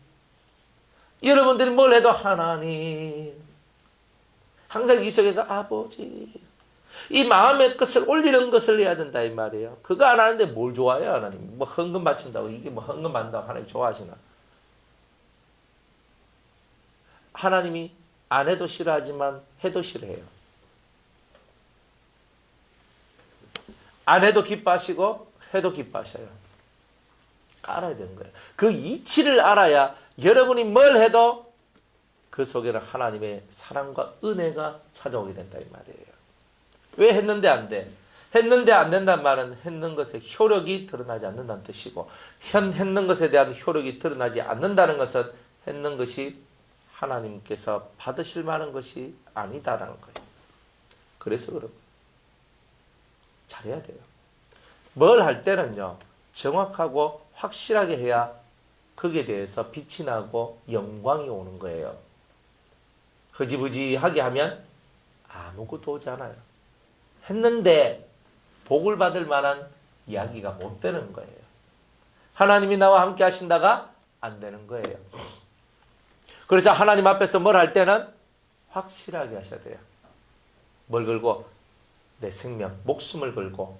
여러분들이 뭘 해도 하나님, 항상 이 속에서 아버지, 이 마음의 끝을 올리는 것을 해야 된다 이 말이에요. 그거 안 하는데 뭘 좋아해요 하나님? 뭐 헌금 바친다고 이게 뭐 헌금 받는다고 하나님 좋아하시나? 하나님이 안 해도 싫어하지만 해도 싫어해요. 안 해도 기뻐하시고 해도 기뻐하셔요. 알아야 되는 거예요. 그 이치를 알아야 여러분이 뭘 해도 그 속에는 하나님의 사랑과 은혜가 찾아오게 된다 이 말이에요. 왜 했는데 안 돼? 했는데 안 된다는 말은 했는 것의 효력이 드러나지 않는다는 뜻이고 했는 것에 대한 효력이 드러나지 않는다는 것은 했는 것이 하나님께서 받으실 만한 것이 아니다라는 거예요. 그래서 그런 거예요. 잘해야 돼요. 뭘 할 때는요. 정확하고 확실하게 해야 거기에 대해서 빛이 나고 영광이 오는 거예요. 흐지부지하게 하면 아무것도 오지 않아요. 했는데 복을 받을 만한 이야기가 못 되는 거예요. 하나님이 나와 함께 하신다가 안 되는 거예요. 그래서 하나님 앞에서 뭘 할 때는 확실하게 하셔야 돼요. 뭘 걸고? 내 생명, 목숨을 걸고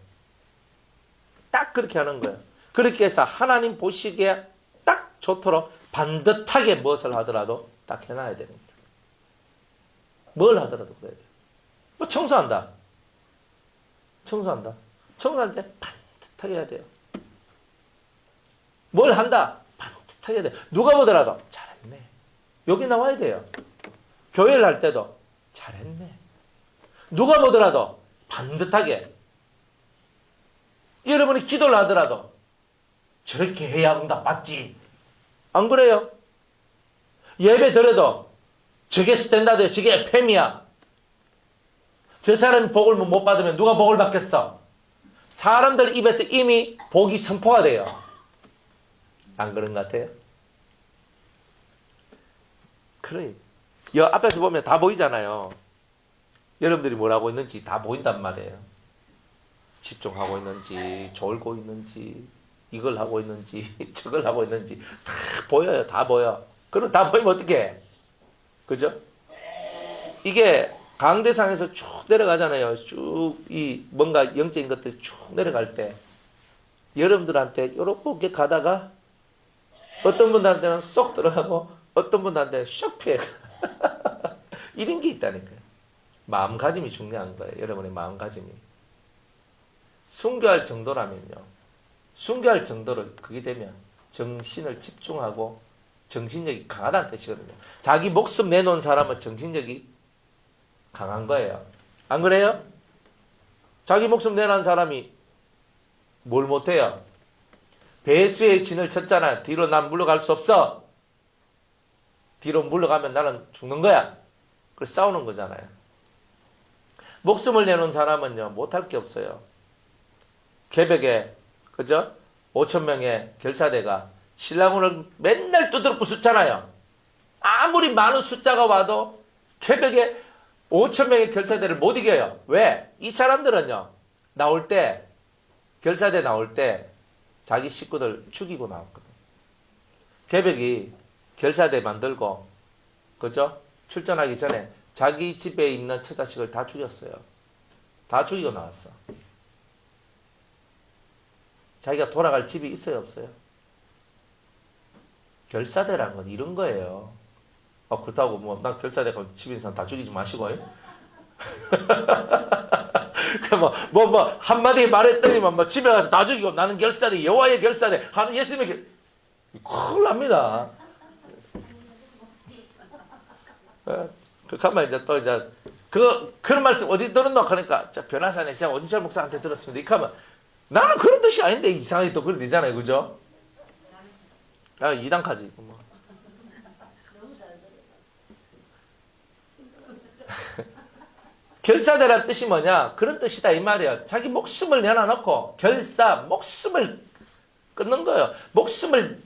딱 그렇게 하는 거예요. 그렇게 해서 하나님 보시기에 딱 좋도록 반듯하게 무엇을 하더라도 딱 해놔야 됩니다. 뭘 하더라도 그래야 돼요. 뭐 청소한다. 청소할 때 반듯하게 해야 돼요. 뭘 한다. 반듯하게 해야 돼요. 누가 보더라도 잘했네. 여기 나와야 돼요. 교회를 할 때도 잘했네. 누가 보더라도 반듯하게. 여러분이 기도를 하더라도 저렇게 해야 응답 받지. 안 그래요? 예배 드려도 저게 스탠다드야. 저게 팸이야. 저 사람이 복을 못 받으면 누가 복을 받겠어? 사람들 입에서 이미 복이 선포가 돼요. 안 그런 것 같아요? 그래. 여 앞에서 보면 다 보이잖아요. 여러분들이 뭘 하고 있는지 다 보인단 말이에요. 집중하고 있는지, 졸고 있는지, 이걸 하고 있는지, 저걸 하고 있는지 다 보여요. 다 보여. 그럼 다 보이면 어떡해? 그죠? 이게 강대상에서 쭉 내려가잖아요. 쭉 이 뭔가 영적인 것들이 쭉 내려갈 때 여러분들한테 이렇게 가다가 어떤 분들한테는 쏙 들어가고 어떤 분들한테는 슉 피해. 이런 게 있다니까요. 마음가짐이 중요한 거예요. 여러분의 마음가짐이. 순교할 정도라면요. 순교할 정도로 그게 되면 정신을 집중하고 정신력이 강하다는 뜻이거든요. 자기 목숨 내놓은 사람은 정신력이 강한 거예요. 안 그래요? 자기 목숨 내놓은 사람이 뭘 못해요? 배수의 진을 쳤잖아. 뒤로 난 물러갈 수 없어. 뒤로 물러가면 나는 죽는 거야. 그래서 싸우는 거잖아요. 목숨을 내놓은 사람은요, 못할 게 없어요. quebec에, 그죠? 5,000명의 결사대가 신라군을 맨날 두드려 부수잖아요. 아무리 많은 숫자가 와도 quebec에 5,000명의 결사대를 못 이겨요. 왜? 이 사람들은요, 나올 때, 결사대 나올 때 자기 식구들 죽이고 나왔거든. quebec이 결사대 만들고, 그죠? 출전하기 전에 자기 집에 있는 처자식을 다 죽였어요. 다 죽이고 나왔어. 자기가 돌아갈 집이 있어요, 없어요? 결사대라는 건 이런 거예요. 그렇다고 뭐 난 결사대 가면 집에 있는 사람 다 죽이지 마시고. 뭐 한마디 말했더니만 뭐 집에 가서 다 죽이고 나는 결사대 여호와의 결사대 하는 예수님의 큰일 납니다. 그러면 이제 또 이제 그런 말씀 어디 들었노? 그러니까 변화산에 제가 오진철 목사한테 들었습니다. 이렇게 하면 나는 그런 뜻이 아닌데 이상하게 또 그런 되잖아요, 그죠? 이단까지 뭐. 결사대란 뜻이 뭐냐? 그런 뜻이다 이 말이야. 자기 목숨을 내놔놓고 목숨을 끊는 거예요. 목숨을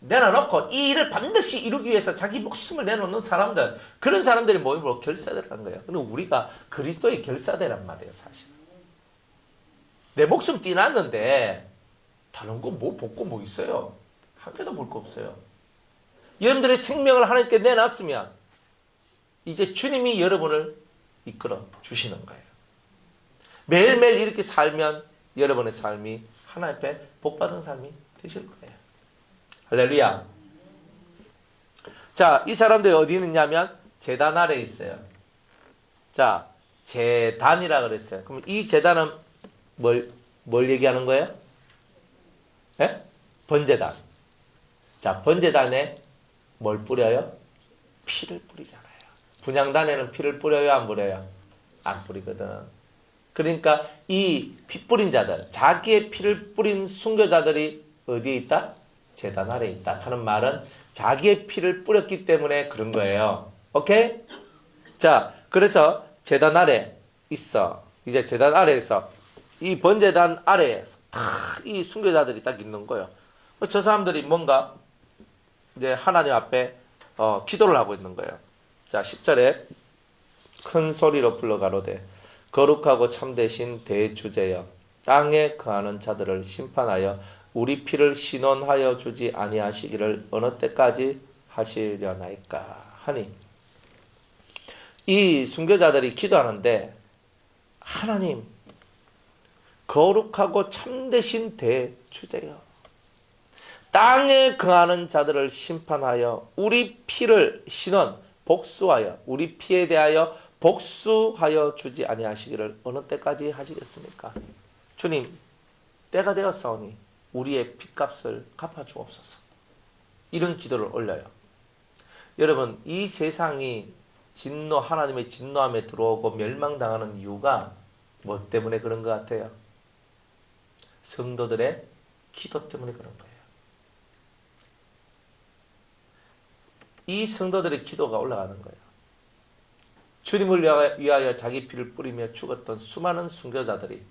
내놔놓고 이 일을 반드시 이루기 위해서 자기 목숨을 내놓는 사람들, 그런 사람들이 모임으로 결사대라는 거예요. 근데 우리가 그리스도의 결사대란 말이에요, 사실. 내 목숨 띄놨는데 다른 거 뭐 볼 거 뭐 있어요? 한 개도 볼 거 없어요. 여러분들의 생명을 하나님께 내놨으면 이제 주님이 여러분을 이끌어 주시는 거예요. 매일매일 이렇게 살면 여러분의 삶이 하나님 앞에 복받은 삶이 되실 거예요. 할렐루야. 자, 이 사람들이 어디 있느냐면 제단 아래에 있어요. 자, 제단이라 그랬어요. 그럼 이 제단은 뭘 얘기하는 거예요? 예? 번제단. 자, 번제단에 뭘 뿌려요? 피를 뿌리잖아요. 분향단에는 피를 뿌려요, 안 뿌려요? 안 뿌리거든. 그러니까 이 피 뿌린 자들, 자기의 피를 뿌린 순교자들이 어디에 있다? 제단 아래에 있다 하는 말은 자기의 피를 뿌렸기 때문에 그런 거예요. 오케이? 자, 그래서 제단 아래 있어. 이제 제단 아래에서 이 번제단 아래에서 다 이 순교자들이 딱 있는 거예요. 저 사람들이 뭔가 이제 하나님 앞에 기도를 하고 있는 거예요. 자, 10절에 큰 소리로 불러 가로되 거룩하고 참되신 대주제여 땅에 거하는 자들을 심판하여 우리 피를 신원하여 주지 아니하시기를 어느 때까지 하시려나이까 하니, 이 순교자들이 기도하는데 하나님 거룩하고 참되신 대주제여, 땅에 거하는 자들을 심판하여 우리 피를 신원 복수하여 우리 피에 대하여 복수하여 주지 아니하시기를 어느 때까지 하시겠습니까? 주님, 때가 되었사오니 우리의 핏값을 갚아주옵소서. 이런 기도를 올려요. 여러분, 이 세상이 하나님의 진노함에 들어오고 멸망당하는 이유가 뭐 때문에 그런 것 같아요? 성도들의 기도 때문에 그런 거예요. 이 성도들의 기도가 올라가는 거예요. 주님을 위하여 자기 피를 뿌리며 죽었던 수많은 순교자들이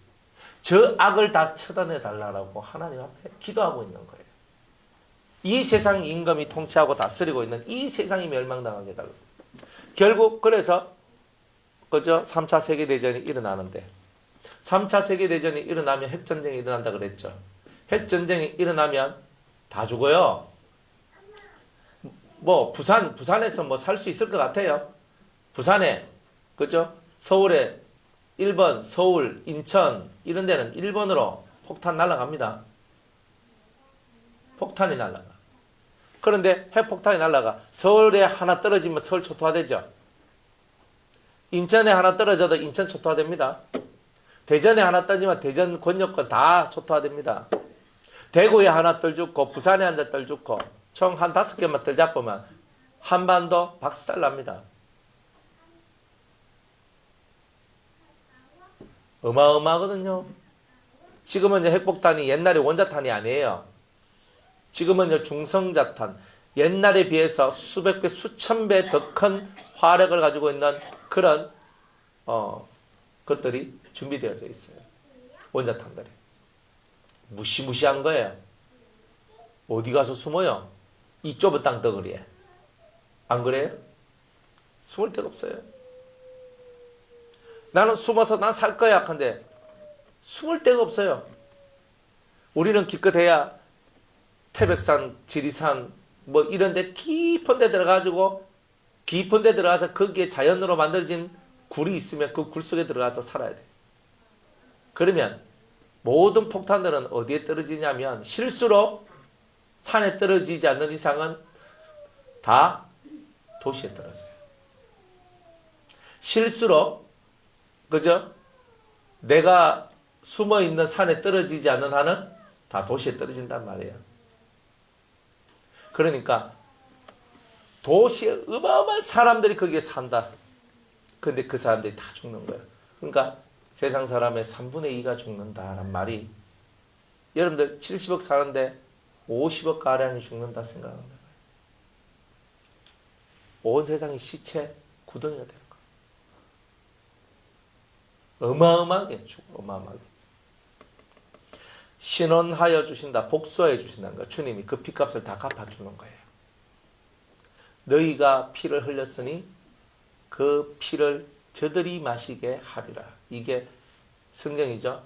저 악을 다 처단해 달라고 하나님 앞에 기도하고 있는 거예요. 이 세상 임금이 통치하고 다스리고 있는 이 세상이 멸망당하게 해달라고. 결국 그래서 그죠? 3차 세계대전이 일어나는데, 3차 세계대전이 일어나면 핵전쟁이 일어난다 그랬죠. 핵전쟁이 일어나면 다 죽어요. 뭐 부산에서 뭐 살 수 있을 것 같아요. 부산에, 그죠? 서울에 1번, 서울, 인천 이런 데는 1번으로 폭탄 날아갑니다. 폭탄이 날아가. 그런데 핵폭탄이 날아가. 서울에 하나 떨어지면 서울 초토화되죠. 인천에 하나 떨어져도 인천 초토화됩니다. 대전에 하나 떨어지면 대전 권역권 다 초토화됩니다. 대구에 하나 떨 죽고 부산에 하나 떨 죽고 총 한 5개만 떨 잡으면 한반도 박살납니다. 어마어마하거든요. 지금은 이제 핵폭탄이 옛날에 원자탄이 아니에요. 지금은 이제 중성자탄, 옛날에 비해서 수백 배, 수천 배 더 큰 화력을 가지고 있는 그런 것들이 준비되어져 있어요. 원자탄들이. 무시무시한 거예요. 어디 가서 숨어요? 이 좁은 땅 덩어리에. 안 그래요? 숨을 데가 없어요. 나는 숨어서 난 살 거야. 근데 숨을 데가 없어요. 우리는 기껏해야 태백산, 지리산 뭐 이런 데 깊은 데 들어가지고 깊은 데 들어가서 거기에 자연으로 만들어진 굴이 있으면 그 굴 속에 들어가서 살아야 돼. 그러면 모든 폭탄들은 어디에 떨어지냐면 실수로 산에 떨어지지 않는 이상은 다 도시에 떨어져요. 실수로, 그죠? 내가 숨어 있는 산에 떨어지지 않는 한은 다 도시에 떨어진단 말이에요. 그러니까 도시에 어마어마한 사람들이 거기에 산다. 근데 그 사람들이 다 죽는 거예요. 그러니까 세상 사람의 3분의 2가 죽는다는 말이, 여러분들 70억 사는데 50억 가량이 죽는다 생각합니다. 온 세상이 시체 구덩이가 되는 거예요. 어마어마하게 죽어. 어마어마하게. 신원하여 주신다. 복수하여 주신다는 거예요. 주님이 그 피값을 다 갚아주는 거예요. 너희가 피를 흘렸으니 그 피를 저들이 마시게 하리라. 이게 성경이죠.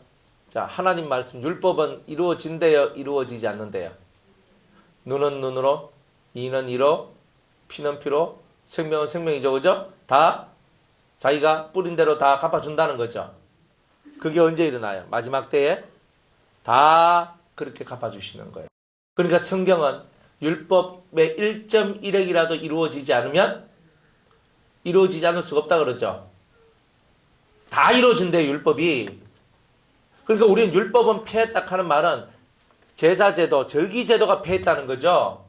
자, 하나님 말씀, 율법은 이루어진대요, 이루어지지 않는데요. 눈은 눈으로, 이는 이로, 피는 피로, 생명은 생명이죠. 그죠? 다 자기가 뿌린 대로 다 갚아준다는 거죠. 그게 언제 일어나요? 마지막 때에 다 그렇게 갚아주시는 거예요. 그러니까 성경은 율법의 1.1핵이라도 이루어지지 않으면 이루어지지 않을 수가 없다 그러죠. 다 이루어진대요, 율법이. 그러니까 우리는 율법은 폐했다 하는 말은 제사제도, 절기제도가 폐했다는 거죠.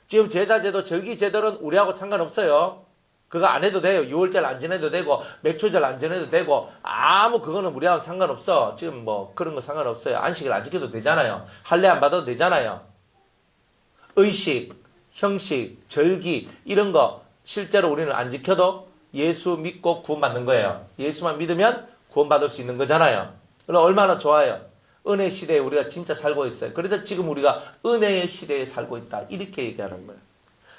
지금 제사제도, 절기제도는 우리하고 상관없어요. 그거 안 해도 돼요. 6월절 안 지내도 되고 맥초절 안 지내도 되고 아무 그거는 우리하고 상관없어. 지금 뭐 그런 거 상관없어요. 안식일 안 지켜도 되잖아요. 할례 안 받아도 되잖아요. 의식, 형식, 절기 이런 거 실제로 우리는 안 지켜도 예수 믿고 구원받는 거예요. 예수만 믿으면 구원받을 수 있는 거잖아요. 그럼 얼마나 좋아요. 은혜 시대에 우리가 진짜 살고 있어요. 그래서 지금 우리가 은혜의 시대에 살고 있다. 이렇게 얘기하는 거예요.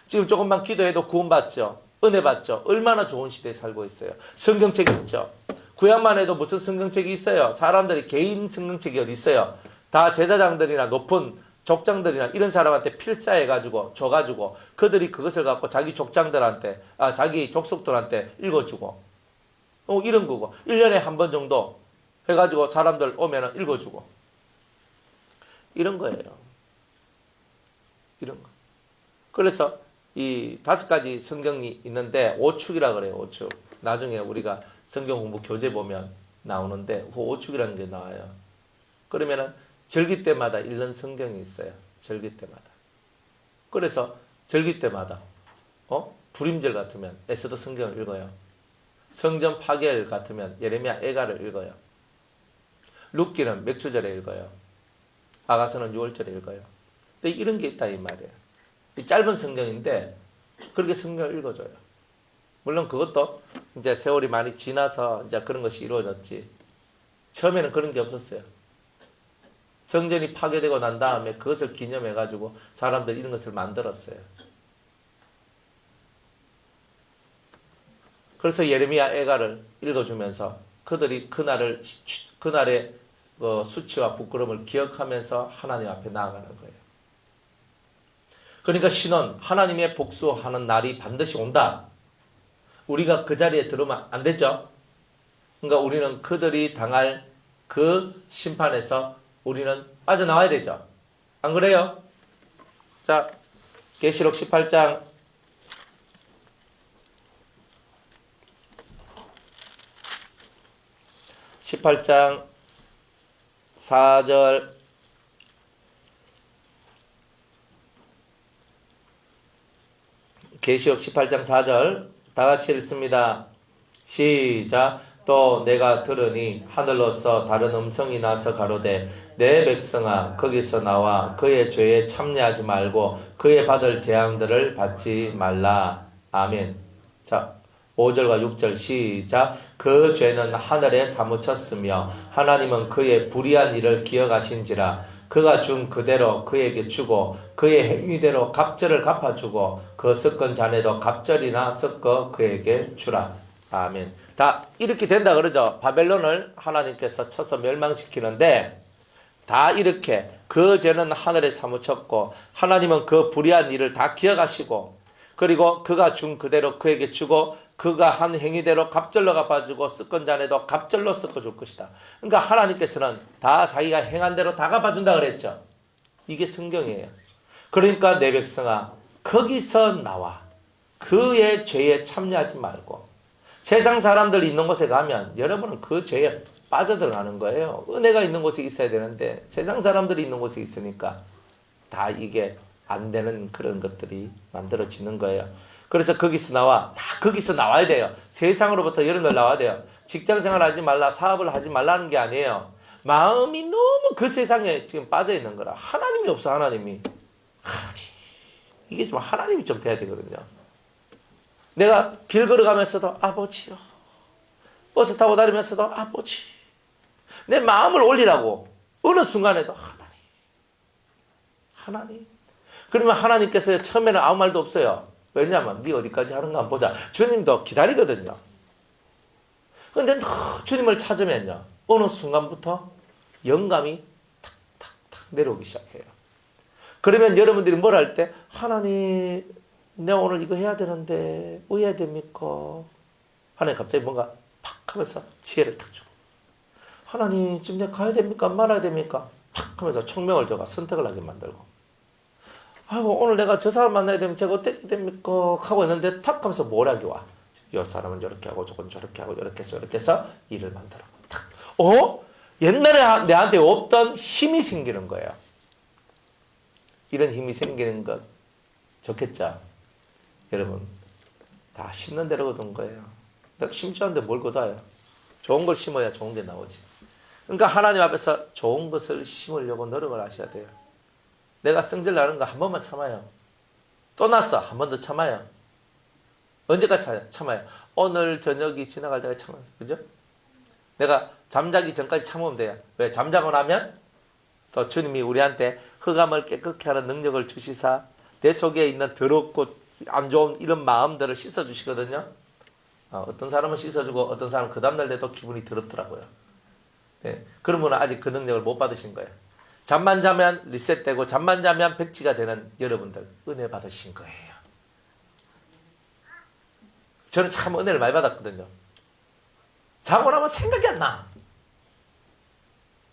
지금 조금만 기도해도 구원받죠. 은혜 받죠. 얼마나 좋은 시대에 살고 있어요. 성경책이 있죠. 구약만 해도 무슨 성경책이 있어요. 사람들이 개인 성경책이 어디 있어요. 다 제사장들이나 높은 족장들이나 이런 사람한테 필사해가지고 줘가지고 그들이 그것을 갖고 자기 족장들한테 자기 족속들한테 읽어주고 이런 거고 1년에 한 번 정도 해가지고 사람들 오면 읽어주고 이런 거예요. 이런 거. 그래서 이 5가지 성경이 있는데 오축이라 그래요. 오축. 나중에 우리가 성경 공부 교재 보면 나오는데 그 오축이라는 게 나와요. 그러면은 절기 때마다 읽는 성경이 있어요. 절기 때마다. 그래서 절기 때마다 불임절 같으면 에스더 성경을 읽어요. 성전 파괴일 같으면 예레미야 애가를 읽어요. 룻기는 맥주절에 읽어요. 아가서는 6월절에 읽어요. 근데 이런 게 있다 이 말이에요. 이 짧은 성경인데 그렇게 성경을 읽어줘요. 물론 그것도 이제 세월이 많이 지나서 이제 그런 것이 이루어졌지. 처음에는 그런 게 없었어요. 성전이 파괴되고 난 다음에 그것을 기념해가지고 사람들이 이런 것을 만들었어요. 그래서 예레미야 애가를 읽어주면서 그들이 그날의 수치와 부끄러움을 기억하면서 하나님 앞에 나아가는 거예요. 그러니까 신원, 하나님의 복수하는 날이 반드시 온다. 우리가 그 자리에 들어오면 안 되죠. 그러니까 우리는 그들이 당할 그 심판에서 우리는 빠져나와야 되죠. 안 그래요? 자, 계시록 18장 4절 계시록 18장 4절 다 같이 읽습니다. 시작. 또 내가 들으니 하늘로서 다른 음성이 나서 가로되 내 백성아 거기서 나와 그의 죄에 참여하지 말고 그의 받을 재앙들을 받지 말라. 아멘. 자 5절과 6절 시작. 그 죄는 하늘에 사무쳤으며 하나님은 그의 불의한 일을 기억하신지라. 그가 준 그대로 그에게 주고 그의 행위대로 갑절을 갚아주고 그 섞은 잔에도 갑절이나 섞어 그에게 주라. 아멘. 다 이렇게 된다 그러죠. 바벨론을 하나님께서 쳐서 멸망시키는데 다 이렇게 그 죄는 하늘에 사무쳤고 하나님은 그 불의한 일을 다 기억하시고 그리고 그가 준 그대로 그에게 주고 그가 한 행위대로 갑절로 갚아주고 섞은 잔에도 갑절로 섞어줄 것이다. 그러니까 하나님께서는 다 자기가 행한 대로 다 갚아준다 그랬죠. 이게 성경이에요. 그러니까 내 백성아 거기서 나와 그의 죄에 참여하지 말고 세상 사람들 있는 곳에 가면 여러분은 그 죄에 빠져들어가는 거예요. 은혜가 있는 곳에 있어야 되는데 세상 사람들이 있는 곳에 있으니까 다 이게 안 되는 그런 것들이 만들어지는 거예요. 그래서 거기서 나와 다 거기서 나와야 돼요. 세상으로부터 이런 걸 나와야 돼요. 직장생활 하지 말라 사업을 하지 말라는 게 아니에요. 마음이 너무 그 세상에 지금 빠져 있는 거라. 하나님이 없어. 하나님이 이게 좀 하나님이 좀 돼야 되거든요. 내가 길 걸어가면서도 아버지요. 버스 타고 다니면서도 아버지. 내 마음을 올리라고 어느 순간에도 하나님. 그러면 하나님께서 처음에는 아무 말도 없어요. 왜냐하면 네 어디까지 하는가 한번 보자. 주님도 기다리거든요. 그런데 주님을 찾으면요. 어느 순간부터 영감이 탁탁탁 내려오기 시작해요. 그러면 여러분들이 뭘 할 때 하나님 내가 오늘 이거 해야 되는데 뭐 해야 됩니까? 하나님 갑자기 뭔가 팍 하면서 지혜를 탁 주고 하나님 지금 내가 가야 됩니까? 말아야 됩니까? 탁 하면서 총명을 줘가 선택을 하게 만들고 아이고 오늘 내가 저 사람 만나야 되면 제가 어떻게 됩니까? 하고 있는데 탁 하면서 뭐라기 와. 이 사람은 저렇게 하고 저건 저렇게 하고 저렇게 해서 일을 만들어. 탁. 옛날에 내한테 없던 힘이 생기는 거예요. 이런 힘이 생기는 것 좋겠죠? 여러분 다 심는 대로 거둔 거예요. 내가 심지 않는데 뭘 거둬요? 좋은 걸 심어야 좋은 게 나오지. 그러니까 하나님 앞에서 좋은 것을 심으려고 노력을 하셔야 돼요. 내가 성질 나는 거 한 번만 참아요. 또 났어. 한 번 더 참아요. 언제까지 참아요? 오늘 저녁이 지나갈 때까지 참아요. 그죠? 내가 잠자기 전까지 참으면 돼요. 왜? 잠자고 나면 또 주님이 우리한테 흑암을 깨끗게 하는 능력을 주시사 내 속에 있는 더럽고 안 좋은 이런 마음들을 씻어주시거든요. 어떤 사람은 씻어주고 어떤 사람은 그 다음날 돼도 기분이 더럽더라고요. 네. 그런 분은 아직 그 능력을 못 받으신 거예요. 잠만 자면 리셋되고 잠만 자면 백지가 되는 여러분들 은혜 받으신 거예요. 저는 참 은혜를 많이 받았거든요. 자고 나면 생각이 안 나.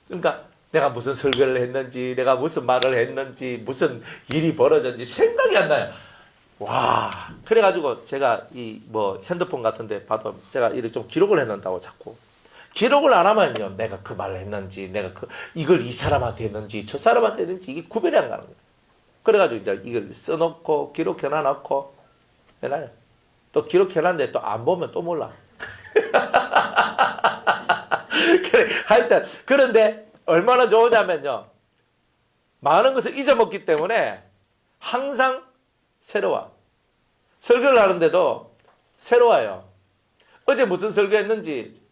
그러니까 내가 무슨 설교를 했는지, 내가 무슨 말을 했는지, 무슨 일이 벌어졌는지 생각이 안 나요. 와, 그래가지고 제가 이 뭐 핸드폰 같은데 봐도 제가 이렇게 좀 기록을 해놓는다고 자꾸. 기록을 안 하면요, 내가 그 말을 했는지, 내가 이걸 이 사람한테 했는지, 저 사람한테 했는지 이게 구별이 안 가는 거예요. 그래가지고 이제 이걸 써놓고 기록해놔놓고 해놔요. 또 기록해놨는데 또 안 보면 또 몰라. 그래, 하여튼 그런데 얼마나 좋으냐면요, 많은 것을 잊어먹기 때문에 항상 새로워. 설교를 하는데도 새로워요. 어제 무슨 설교했는지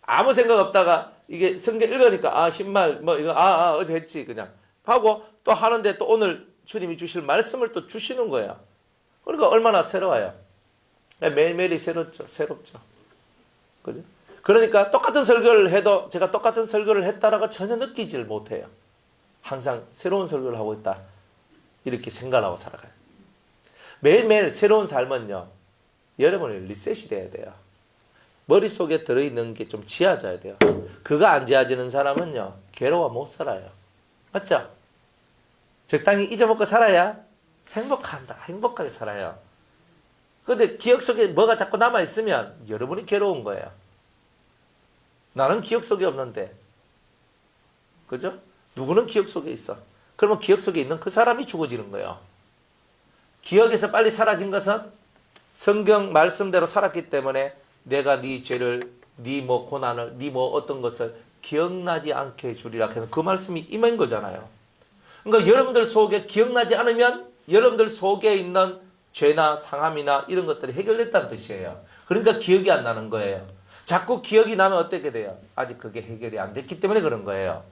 아무 생각 없다가 이게 성경 읽으니까 흰말 뭐 이거 어제 했지 그냥 하고 또 하는데 또 오늘 주님이 주실 말씀을 또 주시는 거예요. 그러니까 얼마나 새로워요. 매일매일이 새롭죠. 그죠? 그러니까 똑같은 설교를 해도 제가 똑같은 설교를 했다라고 전혀 느끼지를 못해요. 항상 새로운 설교를 하고 있다 이렇게 생각하고 살아가요. 매일매일 새로운 삶은요, 여러분의 리셋이 돼야 돼요. 머릿속에 들어있는 게 좀 지어져야 돼요. 그거 안 지어지는 사람은요, 괴로워 못 살아요. 맞죠? 적당히 잊어먹고 살아야 행복하게 살아요. 근데 기억 속에 뭐가 자꾸 남아있으면 여러분이 괴로운 거예요. 나는 기억 속에 없는데. 그죠? 누구는 기억 속에 있어. 그러면 기억 속에 있는 그 사람이 죽어지는 거예요. 기억에서 빨리 사라진 것은 성경 말씀대로 살았기 때문에 내가 네 죄를, 네 뭐 고난을, 네 뭐 어떤 것을 기억나지 않게 해주리라 해서 그 말씀이 임한 거잖아요. 그러니까 여러분들 속에 기억나지 않으면 여러분들 속에 있는 죄나 상함이나 이런 것들이 해결됐다는 뜻이에요. 그러니까 기억이 안 나는 거예요. 자꾸 기억이 나면 어떻게 돼요? 아직 그게 해결이 안 됐기 때문에 그런 거예요.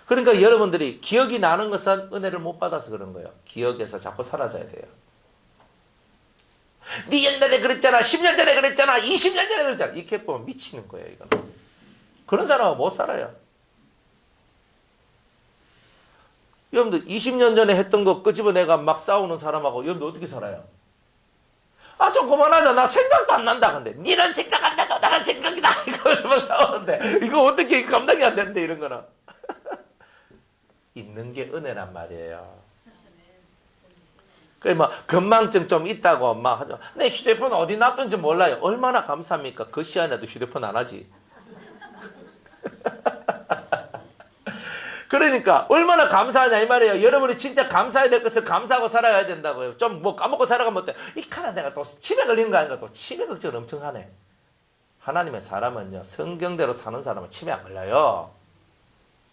그러니까 여러분들이 기억이 나는 것은 은혜를 못 받아서 그런 거예요. 기억에서 자꾸 사라져야 돼요. 네 옛날에 그랬잖아, 10년 전에 그랬잖아, 20년 전에 그랬잖아. 이렇게 보면 미치는 거예요. 이거는. 그런 사람은 못 살아요. 여러분들 20년 전에 했던 거 끄집어내가 막 싸우는 사람하고 여러분들 어떻게 살아요? 좀 그만하자. 나 생각도 안 난다. 근데 니는 생각 안 나도 나는 생각이 나. 이거에서 막 싸우는데 이거 어떻게 감당이 안 되는데 이런 거는. 있는 게 은혜란 말이에요. 그래 뭐 건망증 좀 있다고 막 하죠. 내 휴대폰 어디 놨던지 몰라요. 얼마나 감사합니까? 그 시간에도 휴대폰 안 하지. 그러니까 얼마나 감사하냐 이 말이에요. 여러분이 진짜 감사해야 될 것을 감사하고 살아야 된다고요. 좀 뭐 까먹고 살아가면 어때? 이 카나 내가 또 치매 걸리는 거 아닌가? 또 치매 걱정을 엄청 하네. 하나님의 사람은요, 성경대로 사는 사람은 치매 안 걸려요.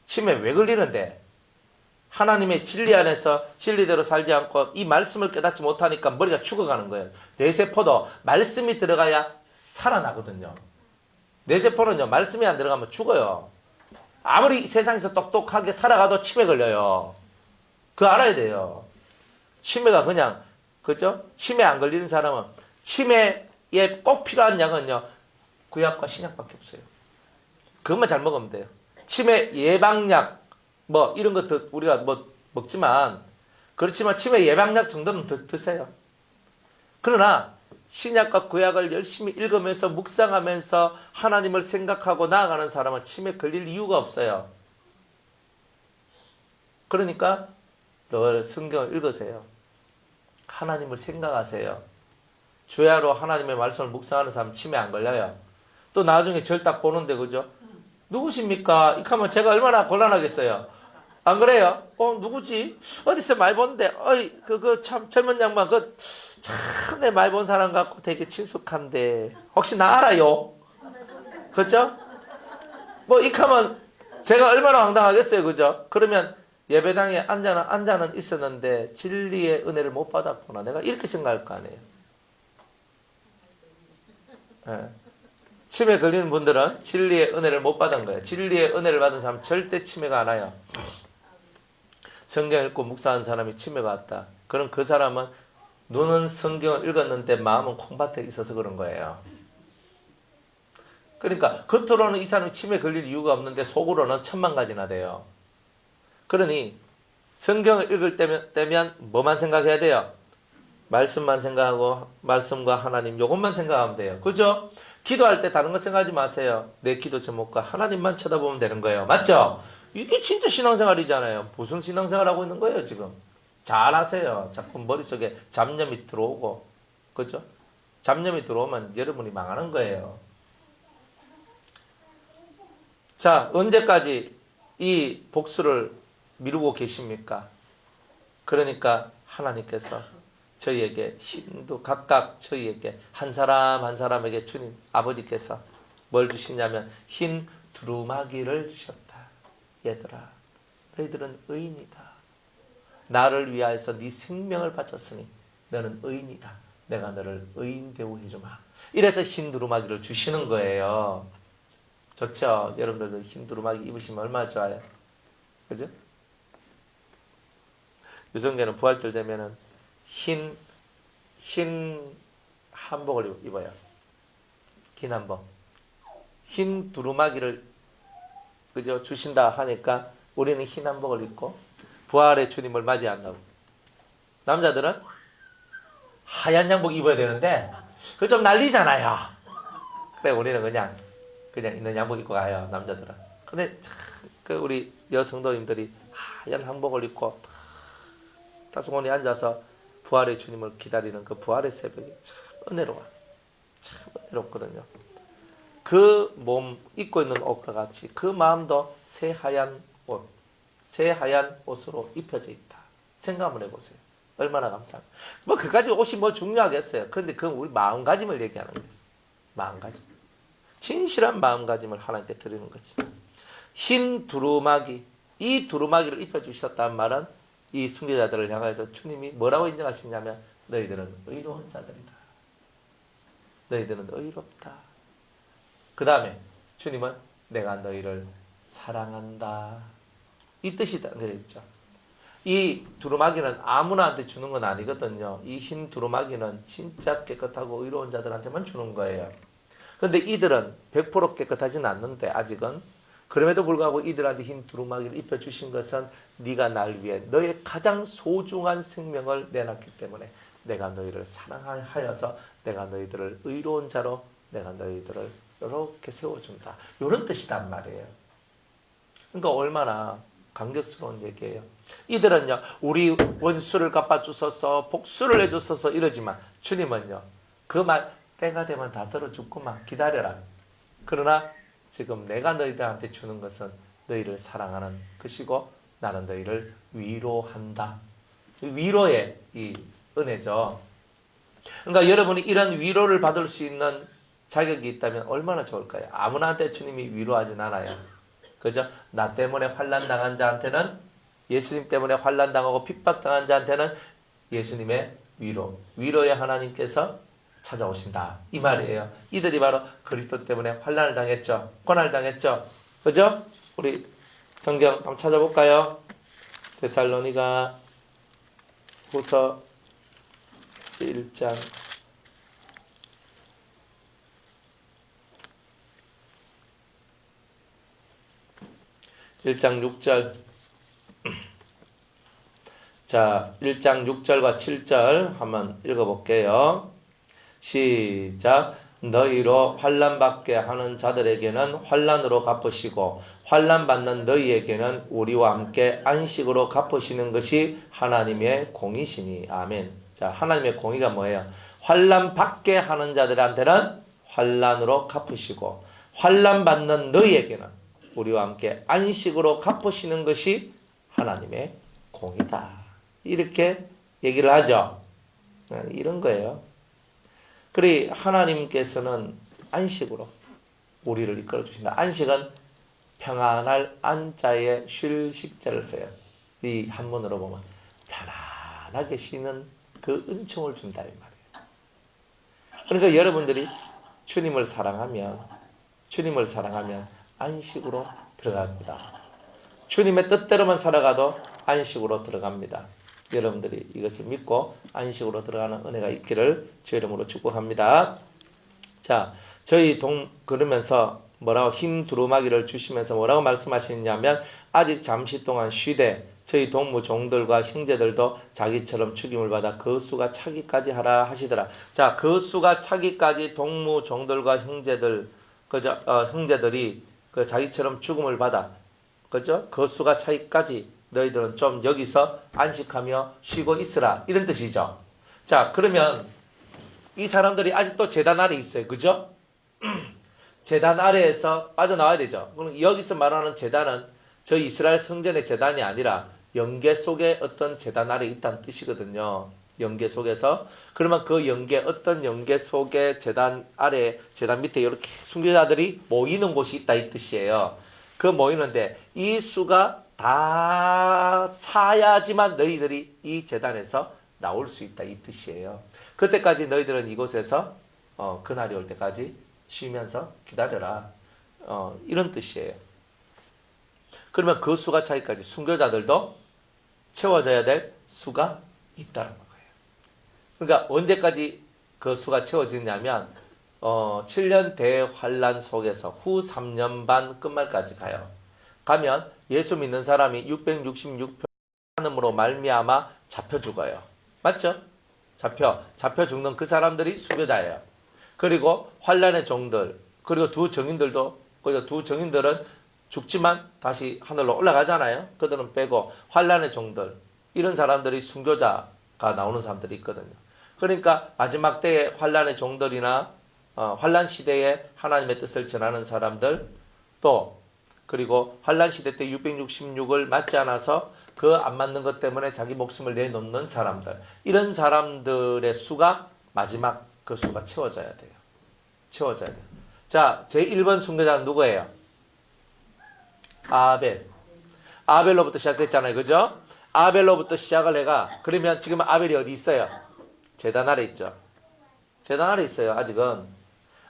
치매 왜 걸리는데? 하나님의 진리 안에서 진리대로 살지 않고 이 말씀을 깨닫지 못하니까 머리가 죽어가는 거예요. 뇌세포도 말씀이 들어가야 살아나거든요. 뇌세포는요, 말씀이 안 들어가면 죽어요. 아무리 세상에서 똑똑하게 살아가도 치매 걸려요. 그거 알아야 돼요. 치매가 그냥, 그죠? 치매 안 걸리는 사람은 치매에 꼭 필요한 약은요, 구약과 신약밖에 없어요. 그것만 잘 먹으면 돼요. 치매 예방약, 뭐 이런 것도 우리가 뭐 먹지만, 그렇지만 치매 예방약 정도는 드세요. 그러나 신약과 구약을 열심히 읽으면서 묵상하면서 하나님을 생각하고 나아가는 사람은 치매 걸릴 이유가 없어요. 그러니까 늘 성경을 읽으세요. 하나님을 생각하세요. 주야로 하나님의 말씀을 묵상하는 사람은 치매 안 걸려요. 또 나중에 절 딱 보는데 그죠? 누구십니까? 이렇게 하면 제가 얼마나 곤란하겠어요. 안 그래요? 누구지? 어디서 많이 본데, 참 젊은 양반, 참 내 많이 본 사람 같고 되게 친숙한데, 혹시 나 알아요? 그죠? 이렇게 하면 제가 얼마나 황당하겠어요. 그죠? 그러면 예배당에 앉아는 있었는데, 진리의 은혜를 못 받았구나. 내가 이렇게 생각할 거 아니에요. 네. 치매 걸리는 분들은 진리의 은혜를 못 받은 거예요. 진리의 은혜를 받은 사람은 절대 치매가 안 와요. 성경 읽고 묵상한 사람이 치매가 왔다. 그럼 그 사람은 눈은 성경을 읽었는데 마음은 콩밭에 있어서 그런 거예요. 그러니까 겉으로는 이 사람이 치매 걸릴 이유가 없는데 속으로는 천만 가지나 돼요. 그러니 성경을 읽을 때면 뭐만 생각해야 돼요? 말씀만 생각하고 말씀과 하나님 요것만 생각하면 돼요. 그죠? 기도할 때 다른 거 생각하지 마세요. 내 기도 제목과 하나님만 쳐다보면 되는 거예요. 맞죠? 이게 진짜 신앙생활이잖아요. 무슨 신앙생활 하고 있는 거예요 지금? 잘하세요. 자꾸 머릿속에 잡념이 들어오고, 그죠? 잡념이 들어오면 여러분이 망하는 거예요. 자, 언제까지 이 복수를 미루고 계십니까? 그러니까 하나님께서 저희에게 힘도 각각 저희에게 한 사람 한 사람에게 주님 아버지께서 뭘 주시냐면 흰 두루마기를 주셨다. 얘들아, 너희들은 의인이다. 나를 위하여서 네 생명을 바쳤으니 너는 의인이다. 내가 너를 의인 대우해주마. 이래서 흰 두루마기를 주시는 거예요. 좋죠? 여러분들도 흰 두루마기 입으시면 얼마나 좋아요. 그죠? 유성계는 부활절 되면은 흰 한복을 입어요. 긴 한복. 흰 두루마기를 그죠? 주신다 하니까 우리는 흰 한복을 입고 부활의 주님을 맞이한다고. 남자들은 하얀 양복 입어야 되는데 그거 좀 난리잖아요. 그래 우리는 그냥 있는 양복 입고 가요. 남자들은. 근데 참 그 우리 여성도님들이 하얀 한복을 입고 따스원히 앉아서 부활의 주님을 기다리는 그 부활의 새벽이 참 은혜로워. 참 은혜롭거든요. 그 몸 입고 있는 옷과 같이 그 마음도 새하얀 옷으로 입혀져 있다. 생각을 해보세요. 얼마나 감사합니다. 뭐 그까지 옷이 뭐 중요하겠어요. 그런데 그건 우리 마음가짐을 얘기하는 거예요. 마음가짐. 진실한 마음가짐을 하나님께 드리는 거지. 흰 두루마기, 이 두루마기를 입혀주셨다는 말은 이 순교자들을 향해서 주님이 뭐라고 인정하시냐면 너희들은 의로운 자들이다. 너희들은 의롭다. 그 다음에 주님은 내가 너희를 사랑한다. 이 뜻이다. 그랬죠. 이 두루마기는 아무나한테 주는 건 아니거든요. 이 흰 두루마기는 진짜 깨끗하고 의로운 자들한테만 주는 거예요. 그런데 이들은 100% 깨끗하진 않는데 아직은 그럼에도 불구하고 이들한테 흰 두루마기를 입혀주신 것은 네가 날 위해 너의 가장 소중한 생명을 내놨기 때문에 내가 너희를 사랑하여서 내가 너희들을 의로운 자로 내가 너희들을 이렇게 세워준다. 이런 뜻이란 말이에요. 그러니까 얼마나 감격스러운 얘기예요. 이들은요 우리 원수를 갚아주소서 복수를 해주소서 이러지만 주님은요 그 말 때가 되면 다 들어주구만 기다려라. 그러나 지금 내가 너희들한테 주는 것은 너희를 사랑하는 것이고 나는 너희를 위로한다. 위로의 이 은혜죠. 그러니까 여러분이 이런 위로를 받을 수 있는 자격이 있다면 얼마나 좋을까요? 아무나한테 주님이 위로하진 않아요. 그죠? 나 때문에 환난 당한 자한테는 예수님 때문에 환난 당하고 핍박당한 자한테는 예수님의 위로의 하나님께서 찾아오신다. 이 말이에요. 이들이 바로 그리스도 때문에 환난을 당했죠. 고난을 당했죠. 그죠? 우리 성경 한번 찾아볼까요? 데살로니가 후서 1장 6절. 자, 1장 6절과 7절 한번 읽어볼게요. 시작. 너희로 환난받게 하는 자들에게는 환난으로 갚으시고 환난받는 너희에게는 우리와 함께 안식으로 갚으시는 것이 하나님의 공이시니. 아멘. 자, 하나님의 공의가 뭐예요? 환난받게 하는 자들한테는 환난으로 갚으시고 환난받는 너희에게는 우리와 함께 안식으로 갚으시는 것이 하나님의 공이다. 이렇게 얘기를 하죠. 이런 거예요. 그리 하나님께서는 안식으로 우리를 이끌어 주신다. 안식은 평안할 안자에 쉴 식자를 써요. 이 한문으로 보면 편안하게 쉬는 그 은총을 준다 이 말이에요. 그러니까 여러분들이 주님을 사랑하면 안식으로 들어갑니다. 주님의 뜻대로만 살아가도 안식으로 들어갑니다. 여러분들이 이것을 믿고 안식으로 들어가는 은혜가 있기를 주의 이름으로 축복합니다. 자, 저희 그러면서 뭐라고 흰 두루마기를 주시면서 뭐라고 말씀하시냐면 아직 잠시 동안 쉬되 저희 동무 종들과 형제들도 자기처럼 죽임을 받아 그 수가 차기까지 하라 하시더라. 자, 그 수가 차기까지 동무 종들과 형제들 그죠? 형제들이 그 자기처럼 죽음을 받아 그죠? 그 수가 차기까지 너희들은 좀 여기서 안식하며 쉬고 있으라 이런 뜻이죠. 자, 그러면 이 사람들이 아직도 제단 아래 있어요. 그죠? 제단 아래에서 빠져나와야 되죠. 그럼 여기서 말하는 제단은 저 이스라엘 성전의 제단이 아니라 영계 속에 어떤 제단 아래 있다는 뜻이거든요. 영계 속에서. 그러면 그 영계, 어떤 영계 속에 제단 아래, 제단 밑에 이렇게 순교자들이 모이는 곳이 있다 이 뜻이에요. 그 모이는데 이 수가 다 차야지만 너희들이 이 제단에서 나올 수 있다 이 뜻이에요. 그때까지 너희들은 이곳에서 그날이 올 때까지 쉬면서 기다려라. 이런 뜻이에요. 그러면 그 수가 차기까지 순교자들도 채워져야 될 수가 있다는 거예요. 그러니까 언제까지 그 수가 채워지냐면 7년 대환란 속에서 후 3년 반 끝말까지 가요. 가면 예수 믿는 사람이 666표 하늘으로 말미암아 잡혀 죽어요. 맞죠? 잡혀 죽는 그 사람들이 순교자예요. 그리고 환란의 종들, 그리고 두 정인들은 죽지만 다시 하늘로 올라가잖아요. 그들은 빼고 환란의 종들, 이런 사람들이 순교자가 나오는 사람들이 있거든요. 그러니까 마지막 때에 환란의 종들이나 환란 시대에 하나님의 뜻을 전하는 사람들, 또 그리고 환란 시대 때 666을 맞지 않아서 그 안 맞는 것 때문에 자기 목숨을 내놓는 사람들, 이런 사람들의 수가 마지막 그 수가 채워져야 돼요. 채워져야 돼요. 자, 제1번 순교자는 누구예요? 아벨. 아벨로부터 시작됐잖아요. 그죠? 아벨로부터 시작을 해가, 그러면 지금 아벨이 어디 있어요? 제단 아래 있죠. 제단 아래 있어요. 아직은.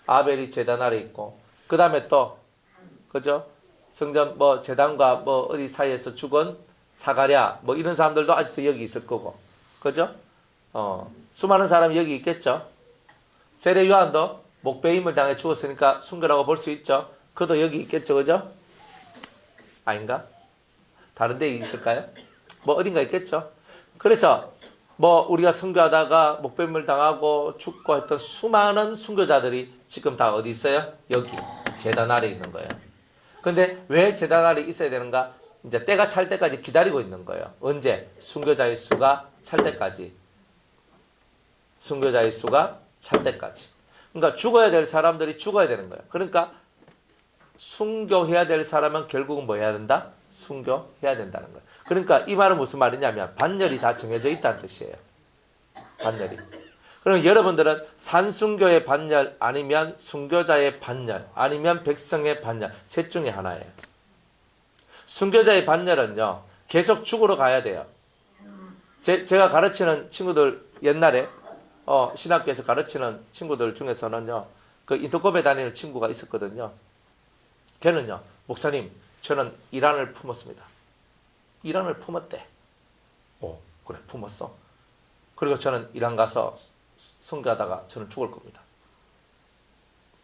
아벨이 제단 아래 있고, 그 다음에 또, 그죠? 성전, 제단과 어디 사이에서 죽은 사가랴, 이런 사람들도 아직도 여기 있을 거고. 그죠? 수많은 사람이 여기 있겠죠? 세례 요한도 목배임을 당해 죽었으니까 순교라고 볼 수 있죠? 그도 여기 있겠죠? 그죠? 아닌가? 다른 데 있을까요? 어딘가 있겠죠? 그래서 우리가 선교하다가 목배임을 당하고 죽고 했던 수많은 순교자들이 지금 다 어디 있어요? 여기 제단 아래 있는 거예요. 근데 왜 제단 아래 있어야 되는가? 이제 때가 찰 때까지 기다리고 있는 거예요. 언제? 순교자의 수가 찰 때까지. 순교자의 수가 찰 때까지. 그러니까 죽어야 될 사람들이 죽어야 되는 거예요. 그러니까 순교해야 될 사람은 결국은 뭐 해야 된다? 순교해야 된다는 거예요. 그러니까 이 말은 무슨 말이냐면 반열이 다 정해져 있다는 뜻이에요. 반열이. 그럼 여러분들은 산순교의 반열, 아니면 순교자의 반열, 아니면 백성의 반열, 셋 중에 하나예요. 순교자의 반열은요, 계속 죽으러 가야 돼요. 제가 가르치는 친구들, 옛날에 신학교에서 가르치는 친구들 중에서는요, 그 인터컵에 다니는 친구가 있었거든요. 걔는요, 목사님, 저는 이란을 품었습니다. 이란을 품었대. 그래, 품었어. 그리고 저는 이란 가서 선교하다가 저는 죽을 겁니다.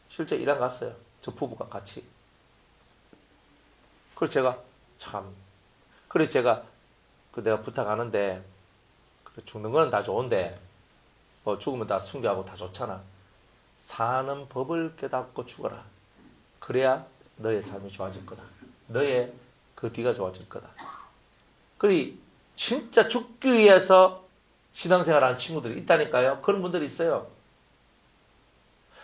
실제 이란 갔어요. 저 부부가 같이. 그래서 제가 그래서 제가 내가 부탁하는데, 죽는 거는 다 좋은데, 죽으면 다 순교하고 다 좋잖아. 사는 법을 깨닫고 죽어라. 그래야 너의 삶이 좋아질 거다. 너의 그 뒤가 좋아질 거다. 그리 진짜 죽기 위해서 신앙생활하는 친구들이 있다니까요. 그런 분들이 있어요.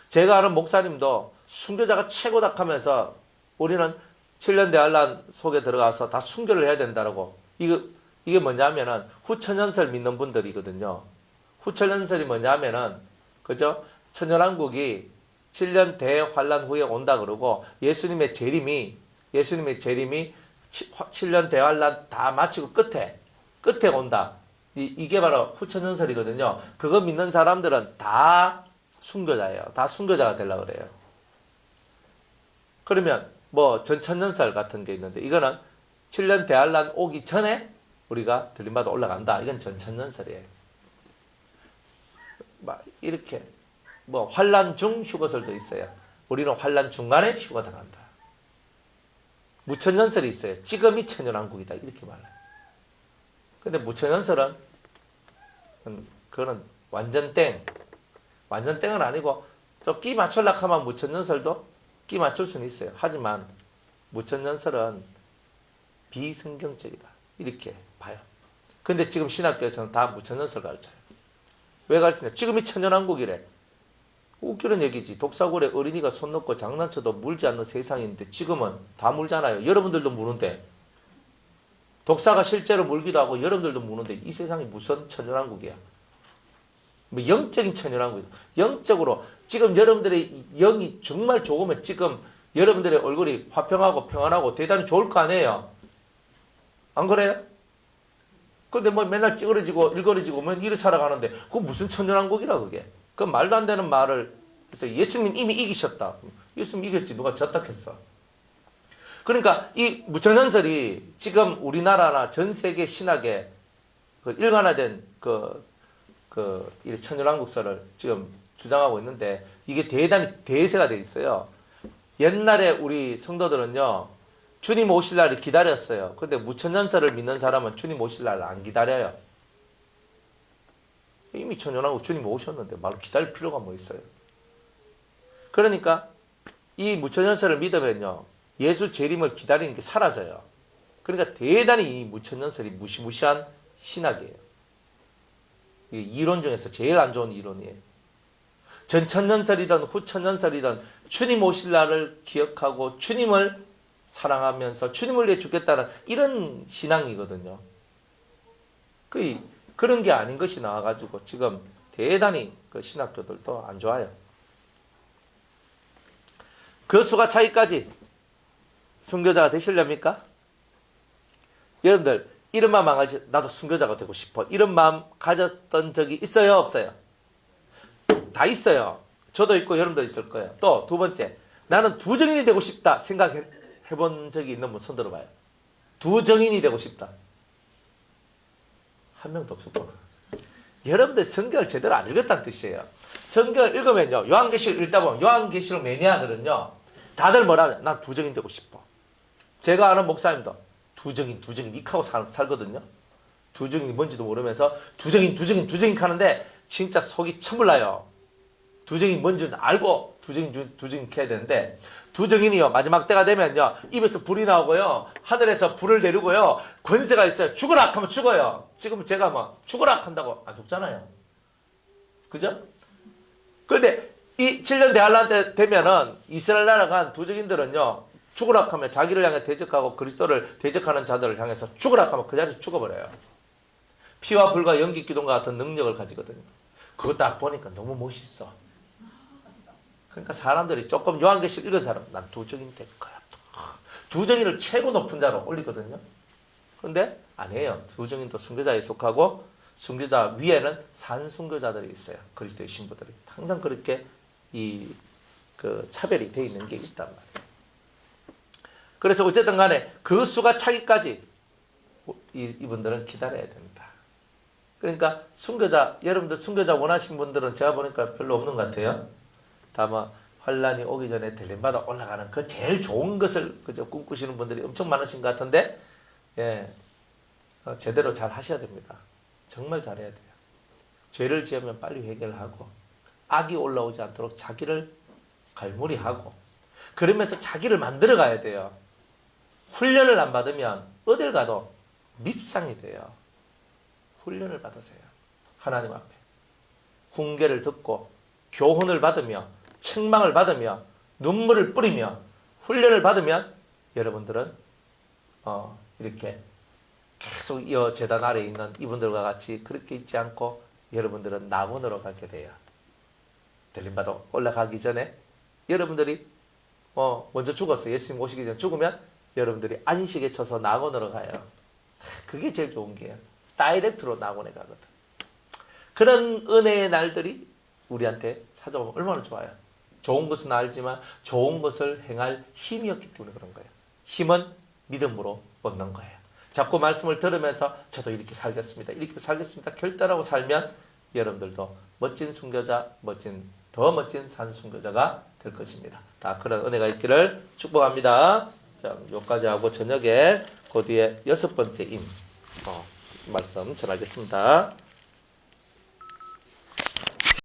제가 아는 목사님도 순교자가 최고다 하면서 우리는 7년 대환란 속에 들어가서 다 순교를 해야 된다라고. 이게 뭐냐면은 후천연설 믿는 분들이거든요. 후천연설이 뭐냐면은, 그죠? 천연왕국이 7년 대환란 후에 온다 그러고 예수님의 재림이 7년 대환란 다 마치고 끝에 온다. 이게 바로 후천연설이거든요. 그거 믿는 사람들은 다 순교자예요. 다 순교자가 되려고 그래요. 그러면 전천연설 같은 게 있는데, 이거는 7년 대환란 오기 전에 우리가 들림받아 올라간다. 이건 전천연설이에요. 이렇게 환란 중 휴거설도 있어요. 우리는 환란 중간에 휴가 당한다. 무천연설이 있어요. 지금이 천연왕국이다 이렇게 말해요. 근데 무천연설은 그거는 완전 땡은 아니고 좀 끼 맞추려고 하면 무천연설도 끼 맞출 수는 있어요. 하지만 무천연설은 비성경적이다 이렇게 봐요. 근데 지금 신학교에서는 다 무천연설 가르쳐요. 왜 가르치냐? 지금이 천연왕국이래. 웃기는 얘기지. 독사골에 어린이가 손 넣고 장난쳐도 물지 않는 세상인데 지금은 다 물잖아요. 여러분들도 무는데. 독사가 실제로 물기도 하고 여러분들도 무는데 이 세상이 무슨 천연왕국이야. 뭐 영적인 천연왕국이야. 영적으로 지금 여러분들의 영이 정말 좋으면 지금 여러분들의 얼굴이 화평하고 평안하고 대단히 좋을 거 아니에요. 안 그래요? 근데 뭐 맨날 찌그러지고 일그러지고 뭐 이래 살아가는데 그거 무슨 천연왕국이라 그게. 그 말도 안 되는 말을 해서 예수님 이미 이기셨다. 예수님 이겼지. 누가 졌다 했어. 그러니까 이 무천연설이 지금 우리나라나 전 세계 신학에 그 일관화된 이 천연왕국설을 지금 주장하고 있는데 이게 대단히 대세가 돼 있어요. 옛날에 우리 성도들은요. 주님 오실 날을 기다렸어요. 근데 무천연설을 믿는 사람은 주님 오실 날을 안 기다려요. 이미 천연왕국 주님 오셨는데 말로 기다릴 필요가 뭐 있어요. 그러니까 이 무천연설을 믿으면요. 예수 재림을 기다리는 게 사라져요. 그러니까 대단히 이 무천연설이 무시무시한 신학이에요. 이론 중에서 제일 안 좋은 이론이에요. 전천연설이든 후천연설이든 주님 오실 날을 기억하고 주님을 사랑하면서 주님을 위해 죽겠다는 이런 신앙이거든요. 그런 게 아닌 것이 나와가지고 지금 대단히 그 신학교들도 안 좋아요. 그 수가 차이까지 순교자가 되시렵니까? 여러분들 이런 마음 안 가지 나도 순교자가 되고 싶어. 이런 마음 가졌던 적이 있어요? 없어요? 다 있어요. 저도 있고 여러분도 있을 거예요. 또 두 번째 나는 두정인이 되고 싶다 생각해본 적이 있는 분 손 들어봐요. 두정인이 되고 싶다. 한 명도 없을 거예요. 여러분들 성경을 제대로 안 읽었다는 뜻이에요. 성경을 읽으면요. 요한계시록 읽다 보면 요한계시록 매니아들은요. 다들 뭐라 하냐. 난 두정인 되고 싶어. 제가 아는 목사님도 두정인 익하고 살거든요. 두정인이 뭔지도 모르면서 두정인 하는데 진짜 속이 천불나요. 두정인 뭔지는 알고 두정인 해야 되는데 두정인이요. 마지막 때가 되면요. 입에서 불이 나오고요. 하늘에서 불을 내리고요. 권세가 있어요. 죽으라 하면 죽어요. 지금 제가 뭐 죽으라 한다고 안 죽잖아요. 그죠? 그런데 이 7년 대환란 때 되면은 이스라엘 나라가 한 두정인들은요. 죽으라 하면 자기를 향해 대적하고 그리스도를 대적하는 자들을 향해서 죽으라 하면 그 자리에서 죽어버려요. 피와 불과 연기 기둥과 같은 능력을 가지거든요. 그거 딱 보니까 너무 멋있어. 그러니까 사람들이 조금 요한계시록 읽은 사람 난 두정인 될 거야. 두정인을 최고 높은 자로 올리거든요. 그런데 아니에요. 두정인도 순교자에 속하고 순교자 위에는 산순교자들이 있어요. 그리스도의 신부들이. 항상 그렇게 그 차별이 되어 있는 게 있단 말이에요. 그래서 어쨌든 간에 그 수가 차기까지 이분들은 기다려야 됩니다. 그러니까 순교자, 여러분들 순교자 원하신 분들은 제가 보니까 별로 없는 것 같아요. 다만 환란이 오기 전에 델림바다 올라가는 그 제일 좋은 것을 그저 꿈꾸시는 분들이 엄청 많으신 것 같은데 제대로 잘 하셔야 됩니다. 정말 잘해야 돼요. 죄를 지으면 빨리 회개를 하고 악이 올라오지 않도록 자기를 갈무리하고 그러면서 자기를 만들어 가야 돼요. 훈련을 안 받으면 어딜 가도 밉상이 돼요. 훈련을 받으세요. 하나님 앞에. 훈계를 듣고 교훈을 받으며 책망을 받으며 눈물을 뿌리며 훈련을 받으면 여러분들은 이렇게 계속 이 제단 아래에 있는 이분들과 같이 그렇게 있지 않고 여러분들은 낙원으로 가게 돼요. 델림바다 올라가기 전에 여러분들이 먼저 죽었어요. 예수님 오시기 전에 죽으면 여러분들이 안식에 쳐서 낙원으로 가요. 그게 제일 좋은 게요. 다이렉트로 낙원에 가거든. 그런 은혜의 날들이 우리한테 찾아오면 얼마나 좋아요. 좋은 것은 알지만 좋은 것을 행할 힘이 없기 때문에 그런 거예요. 힘은 믿음으로 얻는 거예요. 자꾸 말씀을 들으면서 저도 이렇게 살겠습니다. 이렇게 살겠습니다. 결단하고 살면 여러분들도 멋진 순교자, 멋진 더 멋진 산순교자가 될 것입니다. 다 그런 은혜가 있기를 축복합니다. 자, 여기까지 하고 저녁에 그 뒤에 6번째 말씀 전하겠습니다.